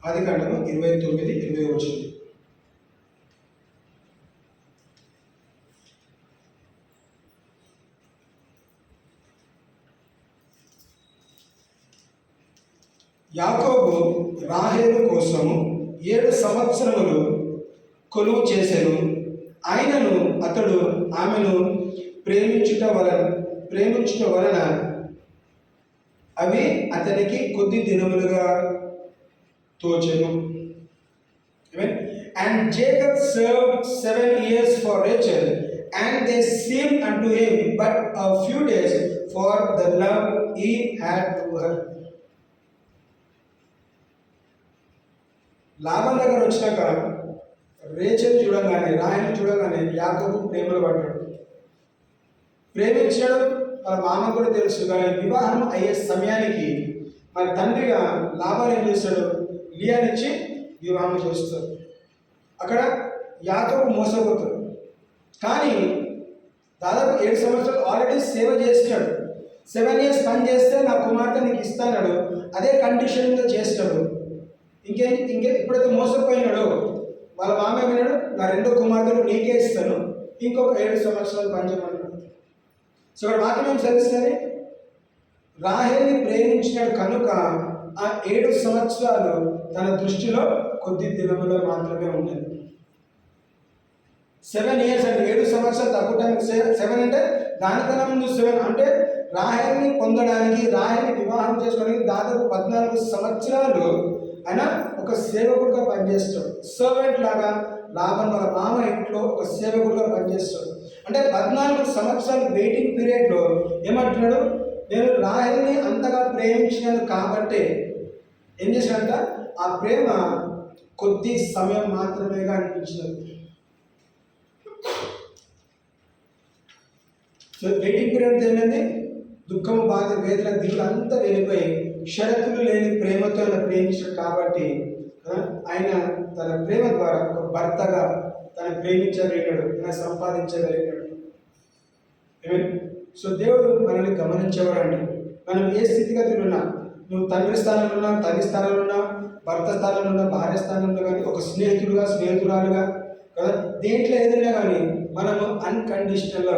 ఆదికాండము 29:20 వచ్చింది. యాకోబు రాహేలు కోసము 7 సంవత్సరములు కొలువు చేసెను. ఆయనను అతడు ఆమెను ప్రేమించుట వలన అవి అతనికి కొద్ది దినములుగా తోచెను. And Jacob served 7 years for Rachel, and they seemed unto him but a few days for the love he had to her. లాభం దగ్గర వచ్చినాక రేచల్ చూడగానే, రాహేలు చూడగానే యాకోబు ప్రేమలో పడ్డాడు, ప్రేమించాడు. వాళ్ళ మామ కూడా తెలుసు. కానీ వివాహం అయ్యే సమయానికి మరి తండ్రిగా లాభాలు ఏం చేస్తాడు? లియానిచ్చి వివాహం చేస్తాడు. అక్కడ యాకోబు మోసపోతాడు. కానీ దాదాపు 7 సంవత్సరాలు ఆల్రెడీ సేవ చేస్తాడు. 7 years పని చేస్తే నా కుమార్తె నీకు ఇస్తాడు, అదే కండిషన్గా చేస్తాడు. ఇంకే ఎప్పుడైతే మోసపోయినాడో వాళ్ళ మామ విన్నాడు, నా 2వ కుమార్తెను నీకే ఇస్తాను, ఇంకొక 7 సంవత్సరాలు పనిచేయమన్నాడు. సో ఇక్కడ వాక్యం ఏం చదివిస్తుంది? రాహేల్ని ప్రేమించినాడు కనుక ఆ 7 సంవత్సరాలు తన దృష్టిలో కొద్ది దినములో మాత్రమే ఉండేది. 7 years అంటే 7 సంవత్సరాలు తక్కువ టైం. 7 అంటే దానికన్నా ముందు 7 అంటే రాహేల్ని పొందడానికి, రాహేల్ని వివాహం చేసుకోవడానికి దాదాపు 14 సంవత్సరాలు ఆయన ఒక సేవకుడిగా పనిచేస్తాడు. సర్వెంట్ లాగా లాభన్ వాళ్ళ మామ ఇంట్లో ఒక సేవకుడిగా పనిచేస్తాడు. అంటే 14 సంవత్సరాలు వెయిటింగ్ పీరియడ్లో ఏమంటున్నాడు? నేను రాహేల్ని అంతగా ప్రేమించినాను కాబట్టి ఏం చేశాడంట? ఆ ప్రేమ కొద్ది సమయం మాత్రమేగా అనిపించినది. సో వెయిటింగ్ పీరియడ్ ఏమైంది? దుఃఖం, బాధ, వేదన, దిగులు అంతా వెళ్ళిపోయి షరతులు లేని ప్రేమతో ఆయన ప్రేమించాడు కాబట్టి ఆయన తన ప్రేమ ద్వారా ఒక భర్తగా తన ప్రేమించగలిగాడు, తన సంపాదించగలిగాడు. సో దేవుడు మనల్ని గమనించేవాడండి. మనం ఏ స్థితిగతులు ఉన్నా, నువ్వు తండ్రి స్థానంలో ఉన్నా, తల్లి స్థానంలో ఉన్నా, భర్త స్థానంలో ఉన్నా, భార్య స్థానంలో కానీ, ఒక స్నేహితుడుగా, స్నేహితురాలుగా కదా, దేంట్లో ఏదైనా కానీ మనము అన్కండిషనల్గా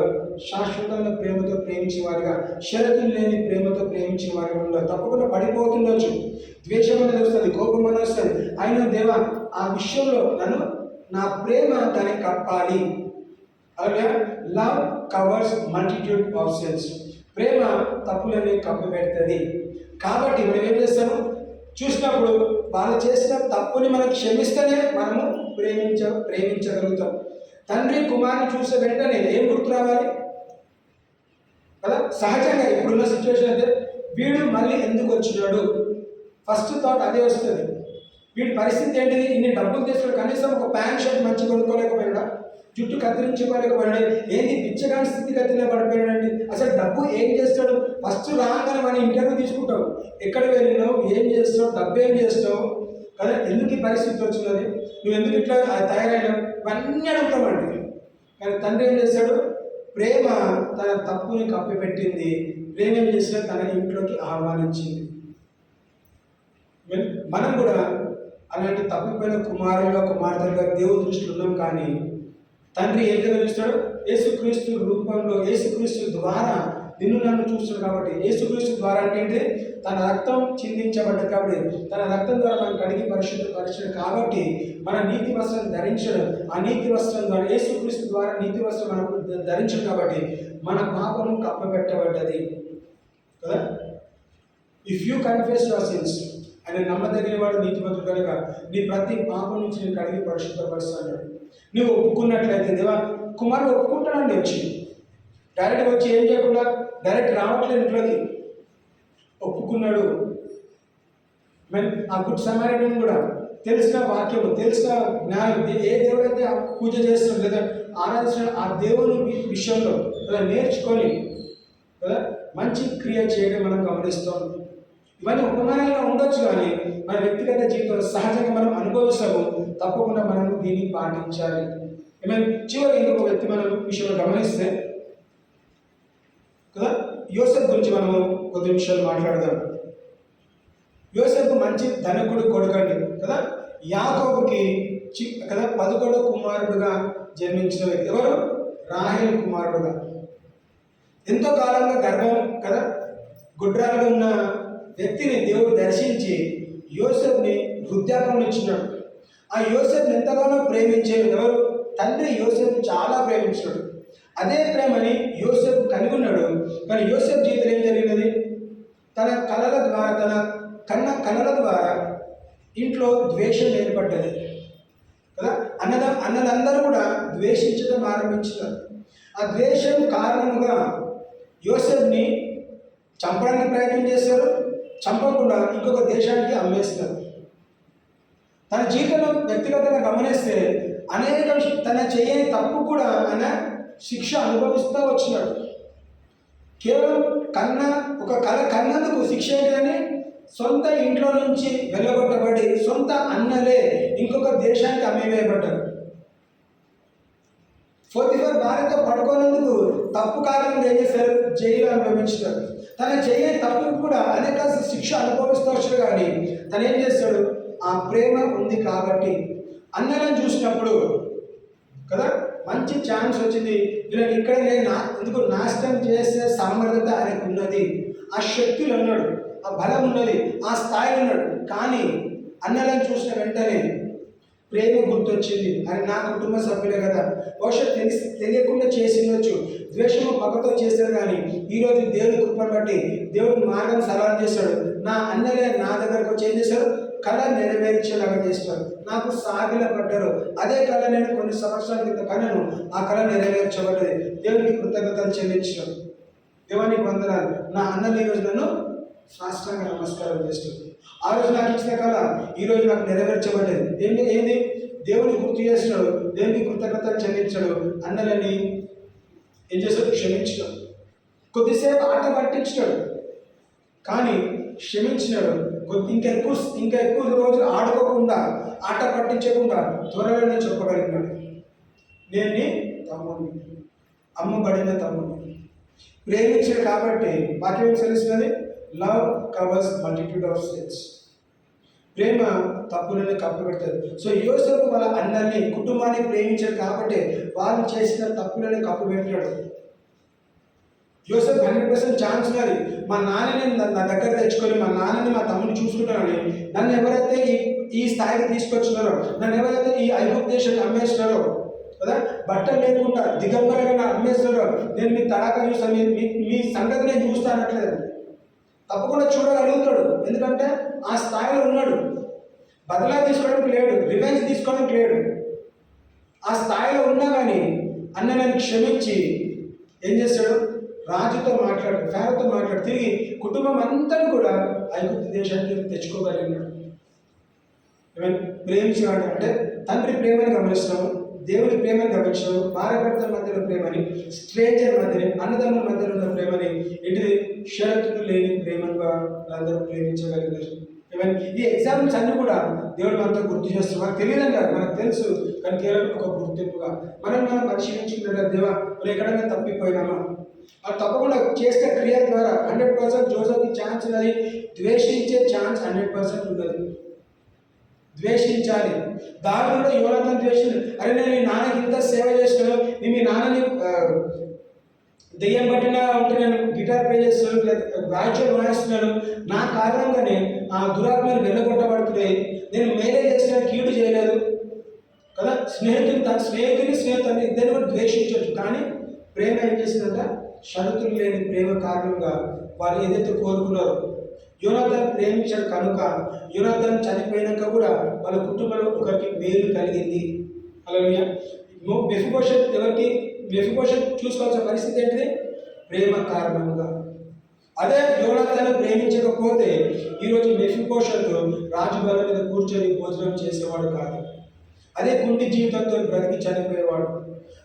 శాశ్వతమైన ప్రేమతో ప్రేమించిన వారిగా, షరతులు లేని ప్రేమతో ప్రేమించిన వారిగా ఉన్నారు. తప్పకుండా పడిపోతుండొచ్చు, ద్వేషం అనేది వస్తుంది, కోపం అనేది వస్తుంది. అయినా దేవా ఆ విషయంలో నా ప్రేమ దాన్ని కప్పాలి. అలాగే love covers multitude of sins. ప్రేమ తప్పులని కప్పు పెడుతుంది. కాబట్టి మనం ఏం చేస్తాము? చూసినప్పుడు వాళ్ళు చేసిన తప్పుని మనం క్షమిస్తేనే మనము ప్రేమించగలుగుతాం. తండ్రి కుమారుని చూసే వెంటనే ఏం గుర్తు రావాలి కదా? సహజంగా ఇప్పుడున్న సిచ్యువేషన్ అయితే వీడు మళ్ళీ ఎందుకు వచ్చినాడు, ఫస్ట్ థాట్ అదే వస్తుంది. వీడి పరిస్థితి ఏంటిది? ఇన్ని డబ్బులు తీసుకుని కనీసం ఒక ప్యాంట్ షర్ట్ మంచి కొనుక్కోలేకపోయినా, జుట్టు కత్తిరించుకోలేకపోయాడు, ఏంది పిచ్చగాని స్థితిగతిలో పడిపోయాడండి. అసలు డబ్బు ఏం చేస్తాడు? ఫస్ట్ రాగానే మన ఇంటర్వ్యూ తీసుకుంటాం, ఎక్కడ వెళ్ళినావు, ఏం చేస్తావు, డబ్బు ఏం చేస్తావు కదా, ఎందుకు ఈ పరిస్థితి వచ్చినది, నువ్వు ఎందుకు ఇట్లా తయారైనావు, ఇవన్నీ అడుగుతామండి. కానీ తండ్రి ఏం చేస్తాడు? ప్రేమ తన తప్పుని కప్పిపెట్టింది. ప్రేమ ఏం చేసినా తన ఇంట్లోకి ఆహ్వానించింది. మనం కూడా అలాంటి తప్పిపోయిన కుమారులుగా, కుమార్తెలుగా దేవుని దృష్టిలో ఉన్నాం. కానీ తండ్రి ఏం గమనిస్తాడు? యేసుక్రీస్తు రూపంలో, యేసుక్రీస్తు ద్వారా నిన్ను నన్ను చూస్తాడు. కాబట్టి యేసుక్రీస్తు ద్వారా అంటే తన రక్తం చిందించబడ్డది కాబట్టి, తన రక్తం ద్వారా మనం కడిగి పరిశుద్ధపరిచాడు. కాబట్టి మన నీతి వస్త్రం ధరించడం, ఆ నీతి వస్త్రం ద్వారా యేసుక్రీస్తు ద్వారా నీతి వస్త్రం మనం ధరించడం కాబట్టి మన పాపము కప్పబెట్టబడ్డది కదా. If you confess your sins, ఆయన నమ్మదగిన వాడు, నీతిమంతుడు కనుక నీ ప్రతి పాపం నుంచి నేను కడిగి పరిశుద్ధపరుస్తాడు. నువ్వు ఒప్పుకున్నట్లయితే దేవా, కుమారుడు ఒప్పుకుంటానండి, వచ్చి డైరెక్ట్గా వచ్చి ఏం చేయకుండా డైరెక్ట్ రావట్లేదు ఇంట్లోకి, ఒప్పుకున్నాడు. మరి ఆ గుడ్ సమారియన్ కూడా తెలిసిన వాక్యము, తెలిసిన జ్ఞానం, ఏ దేవుడైతే పూజ చేస్తున్నాడు లేదా ఆరాధించిన ఆ దేవుని విషయంలో కదా నేర్చుకొని కదా మంచి క్రియ చేయడం మనం గమనిస్తాం. ఇవన్నీ ఉపమానాలుగా ఉండొచ్చు, కానీ మన వ్యక్తిగత జీవితంలో సహజంగా మనం అనుభవిస్తాము. తప్పకుండా మనం దీన్ని పాటించాలి. ఏమైనా చివరి ఇంకొక వ్యక్తి మనం విషయంలో గమనిస్తే కదా, యోసేపు గురించి మనము కొద్ది నిమిషాలు మాట్లాడదాం. యోసేపు మంచి ధనకుడు కొడుకండి కదా. యాకోబుకి కదా 11వ కుమారుడుగా జన్మించిన వ్యక్తి. ఎవరు? రాహేలు కుమారుడుగా. ఎంతో కాలంగా గర్భం కదా గుడ్రాలుగా ఉన్న వ్యక్తిని దేవుడు దర్శించి యోసేపుని వృద్ధాపంలో ఇచ్చినాడు. ఆ యోసేపుని ఎంతగానో ప్రేమించాడు. ఎవరు? తండ్రి యోసేపు చాలా ప్రేమించాడు. అదే ప్రేమని యోసేపు కలిగి ఉన్నాడు. కానీ యోసేపు జీవితం ఏం జరిగినది? తన కళల ద్వారా, తన కళల ద్వారా ఇంట్లో ద్వేషం ఏర్పడ్డది కదా. అన్నలందరూ కూడా ద్వేషించడం ఆరంభించారు. ఆ ద్వేషం కారణంగా యోసేపుని చంపడానికి ప్రయత్నం చేశారు. చంపకుండా ఇంకొక దేశానికి అమ్మేస్తారు. తన జీవితంలో వ్యక్తిగతంగా గమనిస్తే అనేక తన చేయని తప్పు కూడా ఆయన శిక్ష అనుభవిస్తూ వచ్చినాడు. కేవలం ఒక కళ కన్నందుకు శిక్ష ఏంటని సొంత ఇంట్లో నుంచి వెళ్ళగొట్టబడి సొంత అన్నలే ఇంకొక దేశానికి అమ్మివేయబడ్డారు. 44 భార్యతో పడుకోనందుకు తప్పు కారణంగా ఏం చేశారు? జైలు అనుభవించారు. తన చేయని తప్పుకు కూడా అనేక శిక్ష అనుభవిస్తూ వచ్చాడు. కానీ తను ఏం చేస్తాడు? ఆ ప్రేమ ఉంది కాబట్టి అన్నలను చూసినప్పుడు కదా మంచి ఛాన్స్ వచ్చింది. వీళ్ళని ఇక్కడ ఎందుకు నాశనం చేసే సామర్థ్యత ఆయనకు ఉన్నది, ఆ శక్తులు అన్నాడు, ఆ బలం ఉన్నది, ఆ స్థాయిలో ఉన్నాడు. కానీ అన్నలను చూసిన వెంటనే ప్రేమ గుర్తొచ్చింది. అని నా కుటుంబ సభ్యులే కదా, బహుశా తెలియకుండా చేసిండొచ్చు, ద్వేషము పక్కతో చేశారు. కానీ ఈరోజు దేవుడి కృపను బట్టి దేవుడి మార్గం సలహా చేశాడు. నా అన్నలే నా దగ్గరకు వచ్చి ఏం చేశారు? కళ నెరవేర్చేలాగా చేస్తారు. నాకు సాగిల పడ్డారు. అదే కళ నేను కొన్ని సంవత్సరాల క్రితం కళను, ఆ కళ నెరవేర్చబడ్డది. దేవునికి కృతజ్ఞతలు చెల్లించడం. దేవానికి వందనాలు. నా అన్నలు ఈరోజు నన్ను సాష్టాంగ నమస్కారం చేస్తుంది. ఆ రోజు నాకు ఇచ్చిన కళ ఈరోజు నాకు నెరవేర్చబడ్డది. ఏంది దేవుని గుర్తు చేస్తున్నాడు, దేవునికి కృతజ్ఞతలు చెల్లించాడు, అన్నలని ఏం చేస్తాడు, క్షమించినాడు. కొద్దిసేపు ఆట పట్టించినాడు కానీ క్షమించినాడు. ఇంకా ఎక్కువ రోజులు ఆడుకోకుండా ఆట పట్టించకుండా త్వరలోనే చెప్పగలిగినాడు, నేను నీ తమ్ముడిని, అమ్మబడిన తమ్ముడిని. ప్రేమించాడు కాబట్టి వాక్యం ఏం తెలుస్తున్నది, love covers multitude of sins. ప్రేమ తప్పులని కప్పిపెడతారు. సో యోసేపు వాళ్ళ అన్నల్ని, కుటుంబాన్ని ప్రేమించాడు కాబట్టి వాళ్ళు చేసిన తప్పులని కప్పిపెట్టాడు. యోసేపు 100% ఛాన్స్ ఉన్నది, మా నాన్నని నా దగ్గర తెచ్చుకొని మా నాన్నని మా తమ్ముని చూసుకుంటానని. నన్ను ఎవరైతే ఈ స్థాయికి తీసుకొచ్చినారో, నన్ను ఎవరైతే ఈ ఐగుప్తు దేశాన్ని అమ్మేస్తున్నారో కదా, బట్టలు లేకుండా దిగంబరంగా అమ్మేస్తున్నారో, నేను మీ తడాక చూస్తాను, మీ సంగతి నేను చూస్తానట్లేదండి. తప్పకుండా చూడగలుగుతాడు, ఎందుకంటే ఆ స్థాయిలో ఉన్నాడు. బదలా తీసుకోవడానికి లేడు, రివెంజ్ తీసుకోవడానికి లేడు. ఆ స్థాయిలో ఉన్నా కానీ అన్న నన్ను క్షమించి ఏం చేస్తాడు, రాజుతో మాట్లాడు, ఫేరోతో మాట్లాడు, తిరిగి కుటుంబం అంతా కూడా ఐగుప్తు దేశానికి తెచ్చుకోగలిగినాడు. ప్రేమించాడు అంటే తండ్రి ప్రేమని గమనిస్తాము, దేవుడి ప్రేమని గమనించాము, భార్యాభర్తల మధ్యలో ప్రేమని, స్ట్రేంజర్ మధ్యని, అన్నదమ్ముల మధ్యలో ఉన్న ప్రేమని, ఏంటిది షరతులు లేని ప్రేమగా అందరూ ప్రేమించగలిగారు. ఈ ఎగ్జాంపుల్స్ అన్నీ కూడా దేవుడు మనతో గుర్తు చేస్తున్నాం. మనకు తెలియదండి, మనకు తెలుసు, కానీ కేవలం ఒక గుర్తింపుగా మనం పరిశీలించుకున్న దేవా మనం ఎక్కడైనా తప్పిపోయినామా, అది తప్పకుండా చేసే క్రియ ద్వారా 100% జోసెఫ్కి ఛాన్స్ ఉన్నది, ద్వేషించే ఛాన్స్ 100% ఉన్నది. ద్వేషించాలి. దారుణంలో యోనాతాను ద్వేషించాలి. అరే నేను మీ నాన్నకి ఇంత సేవ చేస్తున్నాను, మీ నాన్నని దెయ్యం పట్టిన ఉంటే నేను గిటార్ ప్లే చేస్తున్నాను, లేదా వాయిద్యం వాయిస్తున్నాను, నా కారణంగానే ఆ దురాత్మలు వెళ్ళగొట్టబడుతున్నాయి, నేను మేలే చేసిన కీడు చేయలేదు కదా. స్నేహితుని ఇద్దరు కూడా ద్వేషించవచ్చు, కానీ ప్రేమ ఏం చేసిందంట, షరతులు లేని ప్రేమ కారణంగా వాళ్ళు ఏదైతే కోరుకున్నారో. యోనాతాను ప్రేమించాడు కనుక యోనాతాను చనిపోయినాక కూడా వాళ్ళ కుటుంబంలో ఒకరికి మేలు కలిగింది. హల్లెలూయా. మెఫీబోషెత్ చూసుకోవాల్సిన పరిస్థితి ఏంటిది, ప్రేమ కారణంగా. అదే యోనాతాను ప్రేమించకపోతే ఈరోజు మెఫీబోషెత్ రాజు బల్ల మీద కూర్చొని భోజనం చేసేవాడు కాదు. అదే కుంటి జీవితంతో బ్రతికి చనిపోయేవాడు.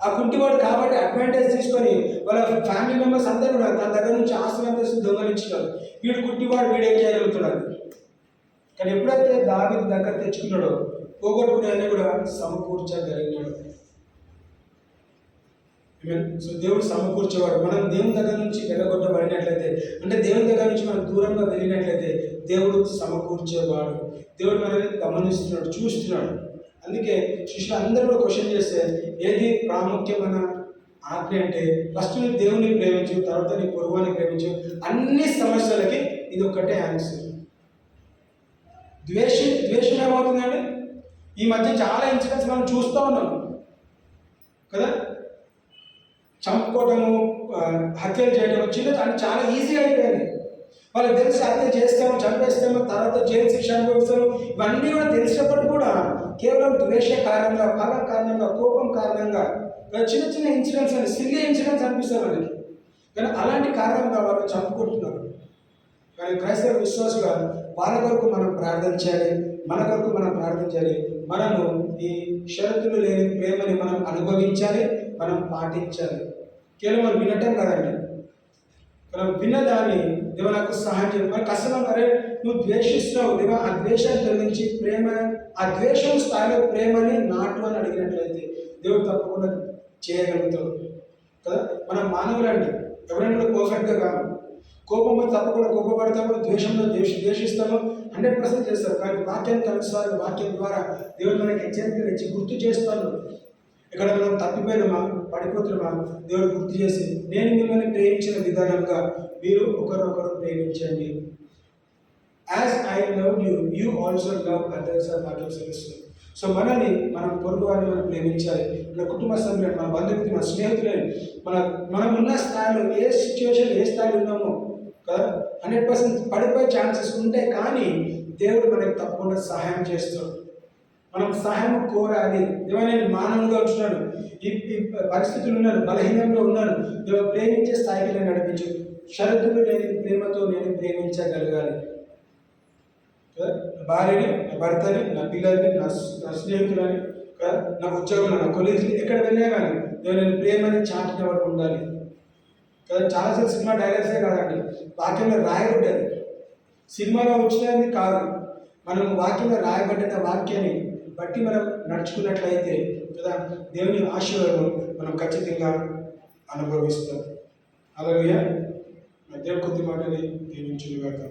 ఆ కుంటివాడు కాబట్టి అడ్వాంటేజ్ తీసుకొని వాళ్ళ ఫ్యామిలీ మెంబర్స్ అందరూ కూడా తన దగ్గర నుంచి ఆస్తి అంతస్తు దొంగలించినారు. వీడు కుంటివాడు, వీడేం చేయగలుగుతున్నాడు. కానీ ఎప్పుడైతే దావీదు దగ్గర తెచ్చుకున్నాడో పోగొట్టుకునే కూడా సమకూర్చగలిగినాడు. సో దేవుడు సమకూర్చేవాడు. మనం దేవుని దగ్గర నుంచి వెళ్ళగొట్టబడినట్లయితే, అంటే దేవుని దగ్గర నుంచి మనం దూరంగా వెళ్ళినట్లయితే దేవుడు సమకూర్చేవాడు. దేవుడు మనల్ని గమనిస్తున్నాడు, చూస్తున్నాడు. అందుకే శిష్యులు అందరూ కూడా క్వశ్చన్ చేస్తే ఏది ప్రాముఖ్యమైన ఆజ్ఞ అంటే, ఫస్ట్ నీ దేవుని ప్రేమించు, తర్వాత నీ పొరుగువాన్ని ప్రేమించు. అన్ని సమస్యలకి ఇది ఒక్కటే ఆన్సర్. ద్వేషం ఏమవుతుందండి, ఈ మధ్య చాలా ఇన్సిడెంట్స్ మనం చూస్తూ ఉన్నాం కదా. చంపుకోవడము, హత్యలు చేయడం చిన్న చాలా ఈజీగా అయిపోయింది. వాళ్ళకి తెలిసి హత్య చేస్తాము, చంపేస్తాము, తర్వాత జైలు శిక్ష అనుభవిస్తాము. ఇవన్నీ కూడా తెలిసినప్పుడు కూడా కేవలం ద్వేష కారణంగా, పగ కారణంగా, కోపం కారణంగా చిన్న చిన్న ఇన్సిడెంట్స్ అని, సిల్లీ ఇన్సిడెంట్స్ అనిపిస్తాయి వాళ్ళకి. కానీ అలాంటి కారణంగా వాళ్ళు చంపుకుంటున్నారు. కానీ క్రైస్తవ విశ్వాసుగా వాళ్ళ కొరకు మనం ప్రార్థన చేయాలి, మన కొరకు మనం ప్రార్థన చేయాలి. మనము ఈ షరతులు లేని ప్రేమని మనం అనుభవించాలి, మనం పాటించాలి. కేవలం మనం వినటం కాదండి, మనం విన్నదాన్ని దేవ నాకు సహాయం చేయాలి. మరి కష్టం, అరే నువ్వు ద్వేషిస్తున్నావు దేవ, ఆ ద్వేషాన్ని తొలగించి ప్రేమ, ఆ ద్వేషం స్థాయిలో ప్రేమని నాటు అని అడిగినట్లయితే దేవుడు తప్పకుండా చేయగలుగుతాడు కదా. మనం మానవులండి, ఎవరైనా పర్ఫెక్ట్గా కాదు. కోపంలో తప్పకుండా కోపపడతాము, ద్వేషంలో ద్వేషిస్తాము, 100% చేస్తాము. కానీ వాక్యానికి అనుసారం, వాక్యం ద్వారా దేవుడు మనకి హెచ్చరికలు ఇచ్చి గుర్తు చేస్తాను. ఇక్కడ మనం తప్పిపోయినామా, పడిపోతున్నామా, దేవుడు గుర్తు చేసి, నేను మిమ్మల్ని ప్రేమించిన విధానంగా మీరు ఒకరొకరు ప్రేమించండి. As I love you, you also love others అని వాక్యం సెలవుస్తుంది. సో మనల్ని, మనం పొరుగు వారిని మనం ప్రేమించాలి. మన కుటుంబ సభ్యులను, మన బంధువులు, మన స్నేహితులని, మనం ఉన్న స్థాయిలో, ఏ సిచ్యువేషన్, ఏ స్థాయిలో ఉన్నామో కదా, 100% పడిపోయే ఛాన్సెస్ ఉంటాయి. కానీ దేవుడు మనకి తప్పకుండా సహాయం చేస్తాడు. మనం సహాయం కోరాలి. ఏమైనా నేను మానవుగా ఉంటున్నాను, ఈ పరిస్థితులు ఉన్నాను, బలహీనంలో ఉన్నాను, ప్రేమించే స్థాయికి నేను నడిపించు. షరతులు లేని ప్రేమతో నేను ప్రేమించగలగాలి. భార్యని, నా భర్తని, నా పిల్లల్ని, నా స్నేహితులని, నా ఉద్యోగంలో, నా కొలీగ్స్ని ఎక్కడ వెళ్ళినా కానీ దేవుని ప్రేమని చాటిన వాడు ఉండాలి కదా. చాలాసార్లు సినిమా డైలాగ్సే కాదండి, వాక్యంలో రాయబడ్డది, సినిమాలో వచ్చినది కాదు. మనం వాక్యంలో రాయబడ్డ వాక్యాన్ని బట్టి మనం నడుచుకున్నట్లయితే కదా దేవుని ఆశీర్వాదం మనం ఖచ్చితంగా అనుభవిస్తాం. హల్లెలూయా. దేవుని కొద్ది మాటని దీవించుగాక.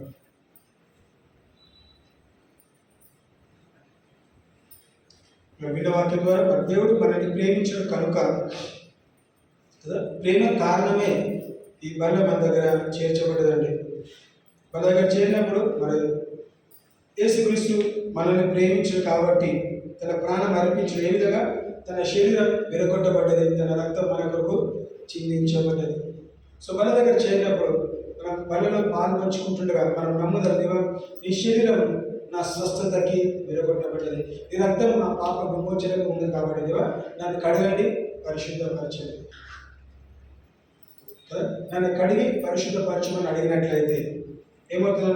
విన్న వాక్యం ద్వారా మరి దేవుడు మనల్ని ప్రేమించడం కనుక కదా, ప్రేమ కారణమే ఈ బల్ల మన దగ్గర చేర్చబడదండి. మన దగ్గర చేరినప్పుడు మరి యేసుక్రీస్తు మనల్ని ప్రేమించడు కాబట్టి తన ప్రాణం అర్పించడు. ఏ విధంగా? తన శరీరం విరగొట్టబడ్డది, తన రక్తం మన కొరకు చిందించబడ్డది. సో మన దగ్గర చేరినప్పుడు మనం బలలో పాలు పంచుకుంటుండగా మనం నమ్ముదాం, దేవా నీ శరీరం నా స్వస్థతకి విరగొట్టబడ్డది, నీ రక్తం నా పాప విమోచనకు ఉంది కాబట్టి దేవా నన్ను కడగండి, పరిశుద్ధపరచండి కదా. నన్ను కడిగి పరిశుద్ధపరచమని అడిగినట్లయితే ఏమవుతుంది?